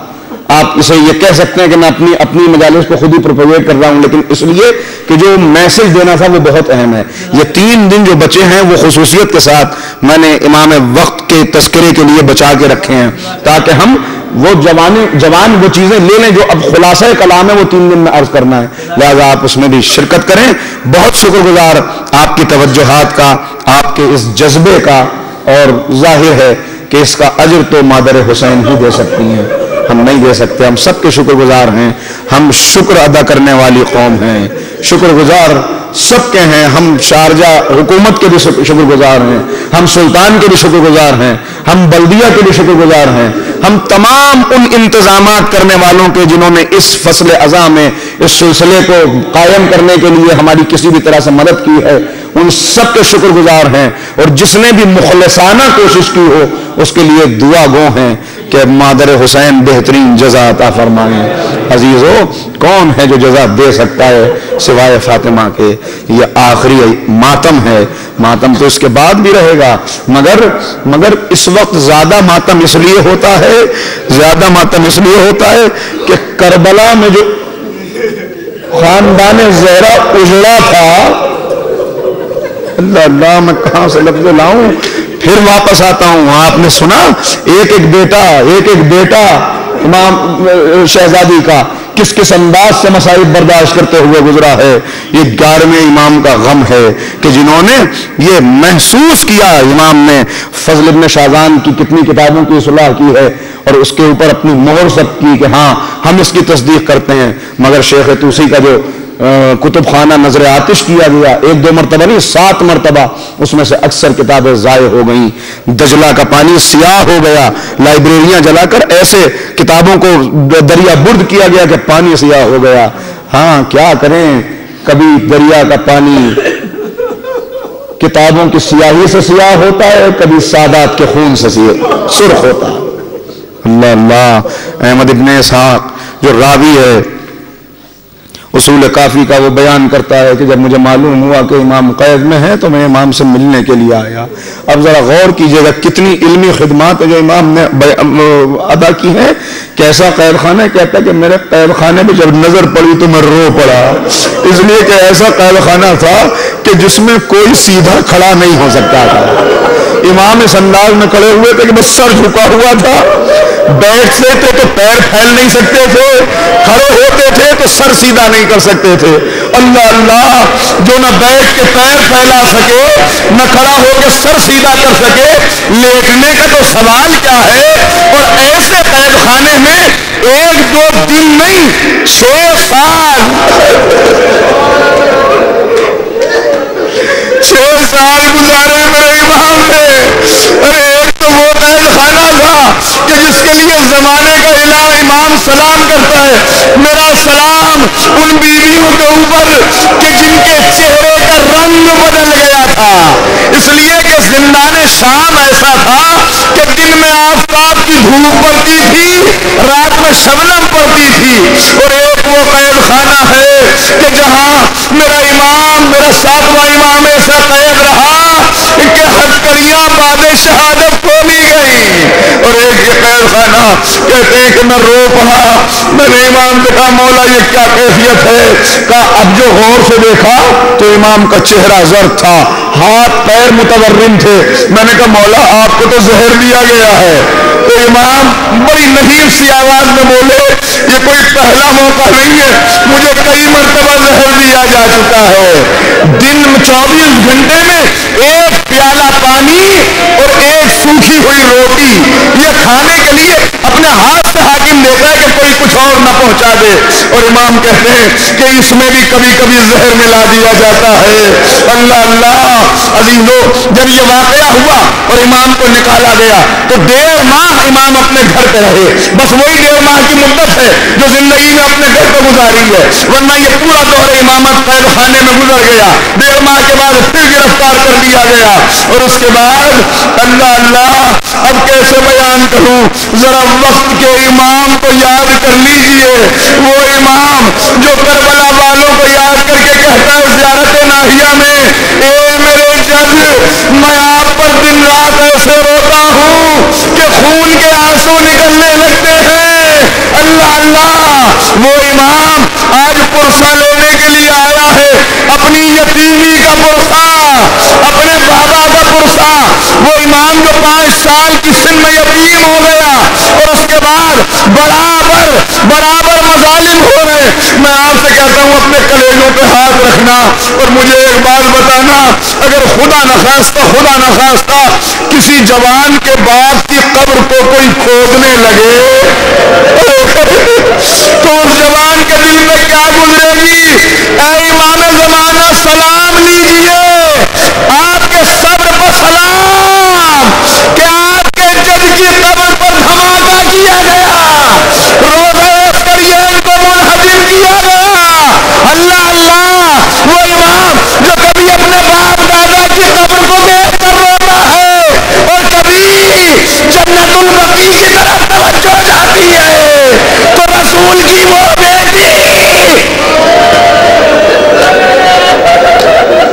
آپ اسے یہ کہہ سکتے ہیں کہ میں اپنی مجالس کو خود ہی پروپیگیٹ کر رہا ہوں، لیکن اس لیے کہ جو میسج دینا تھا وہ بہت اہم ہے. یہ 3 دن جو بچے ہیں وہ خصوصیت کے ساتھ میں نے امام وقت کے تذکرے کے لیے بچا کے رکھے ہیں، تاکہ ہم وہ جوان وہ چیزیں لے لیں جو اب خلاصہ کلام ہے وہ 3 دن میں عرض کرنا ہے. لہذا آپ اس میں بھی شرکت کریں. بہت شکر گزار آپ کی توجہات کا، آپ کے اس جذبے کا، اور ظاہر ہے کہ اس کا اجر تو مادر حسین ہی دے سکتی ہیں، ہم نہیں دے سکتے. ہم سب کے شکر گزار ہیں، ہم شکر ادا کرنے والی قوم ہیں، شکر گزار سب کے ہیں. ہم شارجہ حکومت کے بھی شکر گزار ہیں، ہم سلطان کے بھی شکر گزار ہیں، ہم بلدیہ کے بھی شکر گزار ہیں، ہم تمام ان انتظامات کرنے والوں کے جنہوں نے اس فصل عزا میں اس سلسلے کو قائم کرنے کے لیے ہماری کسی بھی طرح سے مدد کی ہے، ان سب کے شکر گزار ہیں. اور جس نے بھی مخلصانہ کوشش کی ہو اس کے لیے دعا گو ہیں کہ مادر حسین بہترین جزا عطا فرمائیں. عزیزو، کون ہے جو جزا دے سکتا ہے سوائے فاطمہ کے؟ یہ آخری ماتم ہے، ماتم تو اس کے بعد بھی رہے گا، مگر اس وقت زیادہ ماتم اس لیے ہوتا ہے کہ کربلا میں جو خاندان زہرا اجڑا تھا، اللہ میں کہاں سے لفظ لاؤں، پھر واپس آتا ہوں. آپ نے سنا ایک ایک بیٹا امام شہزادی کا کس انداز سے مصائب برداشت کرتے ہوئے گزرا ہے. یہ 11ویں امام کا غم ہے کہ جنہوں نے یہ محسوس کیا، امام نے فضل ابن شاذان کی کتنی کتابوں کی اصلاح کی ہے اور اس کے اوپر اپنی مہر سب کی کہ ہاں ہم اس کی تصدیق کرتے ہیں، مگر شیخ توسی کا جو کتب خانہ نظر آتش کیا گیا، 1-2 مرتبہ نہیں 7 مرتبہ، اس میں سے اکثر کتابیں ضائع ہو گئیں. دجلہ کا پانی سیاہ ہو گیا، لائبریریاں جلا کر ایسے کتابوں کو دریا برد کیا گیا کہ پانی سیاہ ہو گیا. ہاں کیا کریں، کبھی دریا کا پانی کتابوں کی سیاہی سے سیاہ ہوتا ہے، کبھی سادات کے خون سے سرخ ہوتا ہے. اللہ احمد ابن اسحاق جو راوی ہے اصول کافی کا، وہ بیان کرتا ہے کہ جب مجھے معلوم ہوا کہ امام قید میں ہے تو میں امام سے ملنے کے لیے آیا. اب ذرا غور کیجئے گا کتنی علمی خدمات جو امام نے ادا کی ہیں. کیسا قید خانہ؟ کہتا ہے کہ میرے قید خانے میں جب نظر پڑی تو میں رو پڑا، اس لیے کہ ایسا قید خانہ تھا کہ جس میں کوئی سیدھا کھڑا نہیں ہو سکتا تھا. امام اس انداز میں کھڑے ہوئے تھے کہ بس سر جھکا ہوا تھا، بیٹھتے تھے تو پیر پھیل نہیں سکتے تھے، کھڑے ہوتے تھے تو سر سیدھا نہیں کر سکتے تھے. اللہ اللہ، جو نہ بیٹھ کے پیر پھیلا سکے، نہ کھڑا ہو کے سر سیدھا کر سکے، لیٹنے کا تو سوال کیا ہے؟ اور ایسے قید خانے میں 1-2 دن نہیں، 6 سال 6 سال گزارے میرے امام نے۔ ارے ایک تو وہ قید خانہ تھا کہ جس کے لیے زمانے کا الہ امام سلام کرتا ہے، میرا سلام ان بیویوں کے اوپر کہ جن کے چہرے کا رنگ بدل گیا تھا، اس لیے کہ زندان شام ایسا تھا کہ دن میں آفتاب کی دھوپ پڑتی تھی، رات میں شبنم پڑتی تھی۔ اور ایک وہ قید خانہ ہے کہ جہاں میرا امام، میرا 7واں امام ایسا قید رہا کہ ہتھکڑیاں بعد شہادت کھولی گئی۔ اور ایک یہ قید خانہ کہتے ہیں کہ میں رو پڑا، میں نے امام سے کہا مولا یہ کیا کیفیت ہے؟ کہا اب جو غور سے دیکھا تو امام کا چہرہ زرد تھا، ہاتھ پیر متورم تھے۔ میں نے کہا مولا آپ کو تو زہر دیا گیا ہے۔ تو امام بڑی نحیف سی آواز میں بولے یہ کوئی پہلا موقع نہیں ہے، مجھے کئی مرتبہ زہر دیا جا چکا ہے۔ دن 24 گھنٹے میں 1 پیالہ پانی اور 1 سوکھی ہوئی روٹی یہ کھانے کے لیے اپنے ہاتھ سے حاکم دیتا ہے کہ کوئی کچھ اور نہ پہنچا دے۔ اور امام کہتے ہیں کہ اس میں بھی کبھی کبھی زہر ملا دیا جاتا ہے۔ اللہ اللہ عزیزو، جب یہ واقعہ ہوا اور امام کو نکالا گیا تو 1.5 ماہ امام اپنے گھر پہ رہے۔ بس وہی 1.5 ماہ کی مدت ہے جو زندگی میں اپنے گھر پہ گزاری ہے، ورنہ یہ پورا دور امامت قید خانے میں گزر گیا۔ 1.5 ماہ کے بعد پھر گرفتار کر لیا گیا۔ اور اس کے بعد اللہ اللہ اب کیسے بیان کروں، ذرا وقت کے امام کو یاد کر لیجئے، وہ امام جو کربلا والوں کو یاد کر کے کہتا ہے زیارت ناہیہ میں، اے میرے جج میں آپ پر دن رات ایسے روتا ہوں کہ خون کے آنسو نکلنے لگتے ہیں۔ اللہ اللہ، وہ امام آج پرسہ لینے کے لیے آیا ہے، اپنی یتیمی کا پرسہ، اپنے بابا کا پرسہ۔ وہ امام جو 5 سال کی سن میں یتیم ہو گیا اور اس کے بعد برابر مظالم ہو رہے۔ میں آپ سے کہتا ہوں اپنے کلیجوں پہ ہاتھ رکھنا اور مجھے ایک بات بتانا، اگر خدا نخواستہ کسی جوان کے باپ کی قبر کو کوئی کھودنے لگے تو اس جوان کے دل میں کیا گزرے گی؟ اے امام زمانہ سلام لیجئے، آپ کے صبر پر سلام کہ آپ کے جج کی قبر پر دھماکہ کیا گیا، روزہ کریم کو منہدم کیا گیا۔ اللہ اللہ، وہ امام جو کبھی اپنے باپ دادا کی قبر کو دیکھ کر روتا ہے اور کبھی جنت البقیع کی طرف توجہ جاتی ہے تو رسول کی وہ بیٹی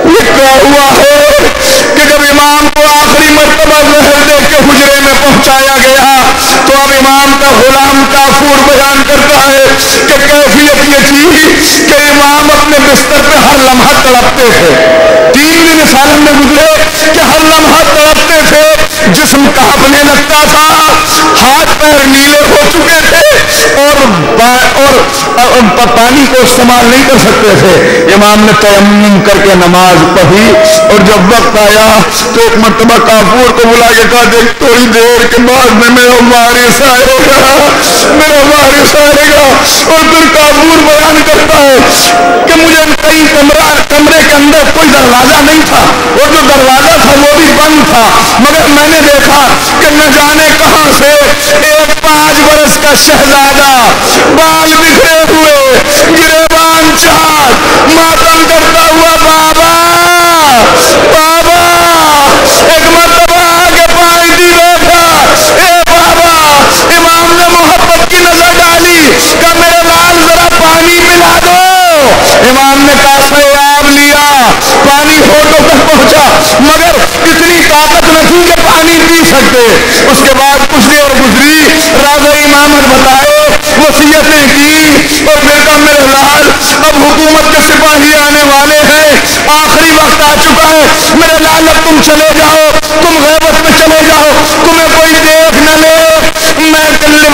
یہ کیا ہوا ہے کہ جب امام کو آخری مرتبہ زہر دے کے حجرے میں پہنچایا گیا تو اب امام کا غلام کافور بیان کرتا ہے کہ کیفیت یہ تھی کہ امام اپنے بستر پہ ہر لمحہ تڑپتے تھے۔ 3 دن سالن میں گزرے کہ ہر لمحہ تڑپتے تھے، جسم کانپنے لگتا تھا، ہاتھ پیر نیلے ہو چکے تھے اور پانی کو استعمال نہیں کر سکتے تھے۔ امام نے تیمم کر کے نماز پڑھی اور جب وقت آیا تو ایک مرتبہ کافور کو بلا کے کہا دیکھ تھوڑی دیر کے بعد میں میرا وارث آئے گا۔ اور پھر کافور بیان کرتا ہے کہ مجھے کئی کمرے کے اندر کوئی دروازہ نہیں تھا اور جو دروازہ تھا وہ بھی بند تھا، مگر میں نے دیکھا کہ نہ جانے کہاں سے ایک 5 برس کا شہزادہ، بال بکھرے ہوئے، گریبان چاک، ماتم کرتا ہوا بابا ایک مرتبہ آگے پانی بیٹھا، اے بابا، امام نے محبت کی نظر ڈالی کہ میرے لال ذرا پانی پلا دو۔ امام نے کاسہ آب لیا، پانی ہونٹوں تک پہنچا مگر اتنی طاقت نہ تھی کہ پانی پی سکتے۔ اس کے بعد کچھ دیر گزری، راز امامت بتائے، وصیتیں کی اور بیٹا میرے لال اب حکومت کے سپاہی آنے والے ہیں، آخری وقت آ چکا ہے، میرے لال اب تم چلے جاؤ، تم غیبت میں چلے جاؤ، تمہیں کوئی دیکھ نہ لے۔ میں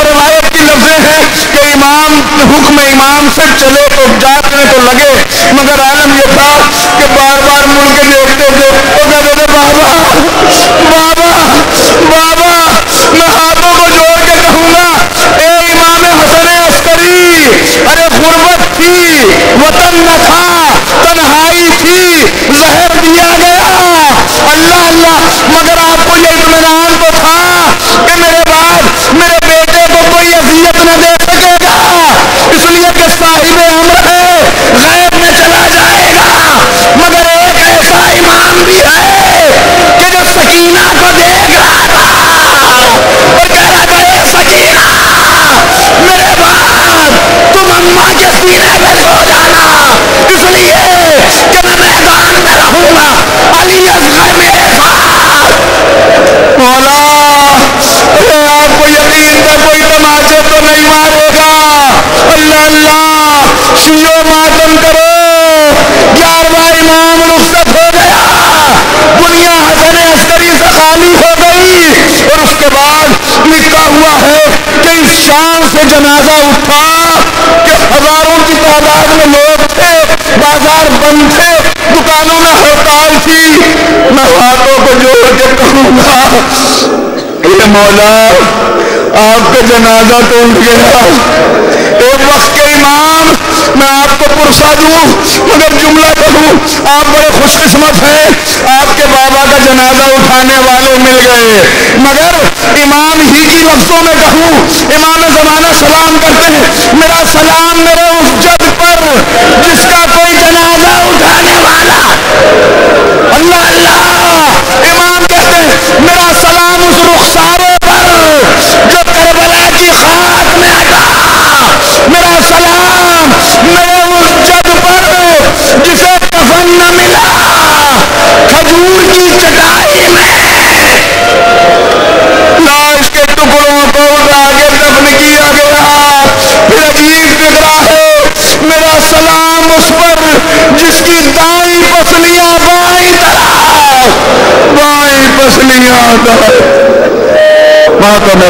روایت کی لفظیں ہیں کہ امام حکم امام سے چلے تو جانے تو لگے مگر مگر عالم یہ تھا کہ بار بار مڑ کے دیکھتے تھے، وہ کہتے تھے بابا بابا بابا، میں ہاتھوں کو جوڑ کے کہوں گا اے امام حسن عسکری، ارے غربت تھی، وطن نہ تھا، تنہائی تھی، زہر دیا گیا، اللہ اللہ، مگر آپ کو یہ اطمینان تو تھا کہ میرے بعد میرے بیٹے کو کوئی اذیت نہ دے سکے گا، اس لیے کہ صاحب امر ہے، غیب میں چلا جائے گا، مگر ایک ایسا امام بھی ہے کہ جو سکینہ کو دیکھ رہا تھا اور کہہ رہا تھا اے سکینہ، میرے بعد تم اماں کے سینے میں سو جانا، اس لیے کہ میں میدان میں رہوں گا، علی اصغر میرے ساتھ۔ مولا ارے آپ کو یقین ہے کوئی تماچے تو نہیں مارے گا، اللہ اللہ، شیو ماتم کرو، 11واں امام رخصت ہو گیا، دنیا حسن عسکری سے خالی ہو گئی، اور اس کے بعد لکھا ہوا ہے کہ اس شام سے جنازہ اٹھا کہ ہزاروں کی تعداد میں لوگ تھے، بازار بند تھے، دکانوں میں ہڑتال تھی، میں ہاتھوں کو جوڑ کے کہوں گا اے مولا آپ کا جنازہ تو اٹھ گیا، ایک وقت کے امام، میں آپ کو پرسہ دوں مگر جملہ کہوں، آپ بڑے خوش قسمت ہیں، آپ کے بابا کا جنازہ اٹھانے والے مل گئے، مگر امام ہی کی لفظوں میں کہوں، امام زمانہ سلام کرتے ہیں، میرا سلام میرے اس جد پر جس کا کوئی جنازہ اٹھانے والا، اللہ اللہ، امام کہتے ہیں میرا سلام اس رخسارے پر جو کربلا کی خاک میں اٹا، میرا سلام میرے اس جد پر جسے کفن نہ ملا، کھجور کی چٹائی میں لاش کے ٹکڑوں کو اٹھا کے دفن کیا گیا، پھر عجیب فکرہ ہے میرا سلام اس پر جس کی دائیں پسلیاں بائیں طرف، بائیں پسلیاں ماتم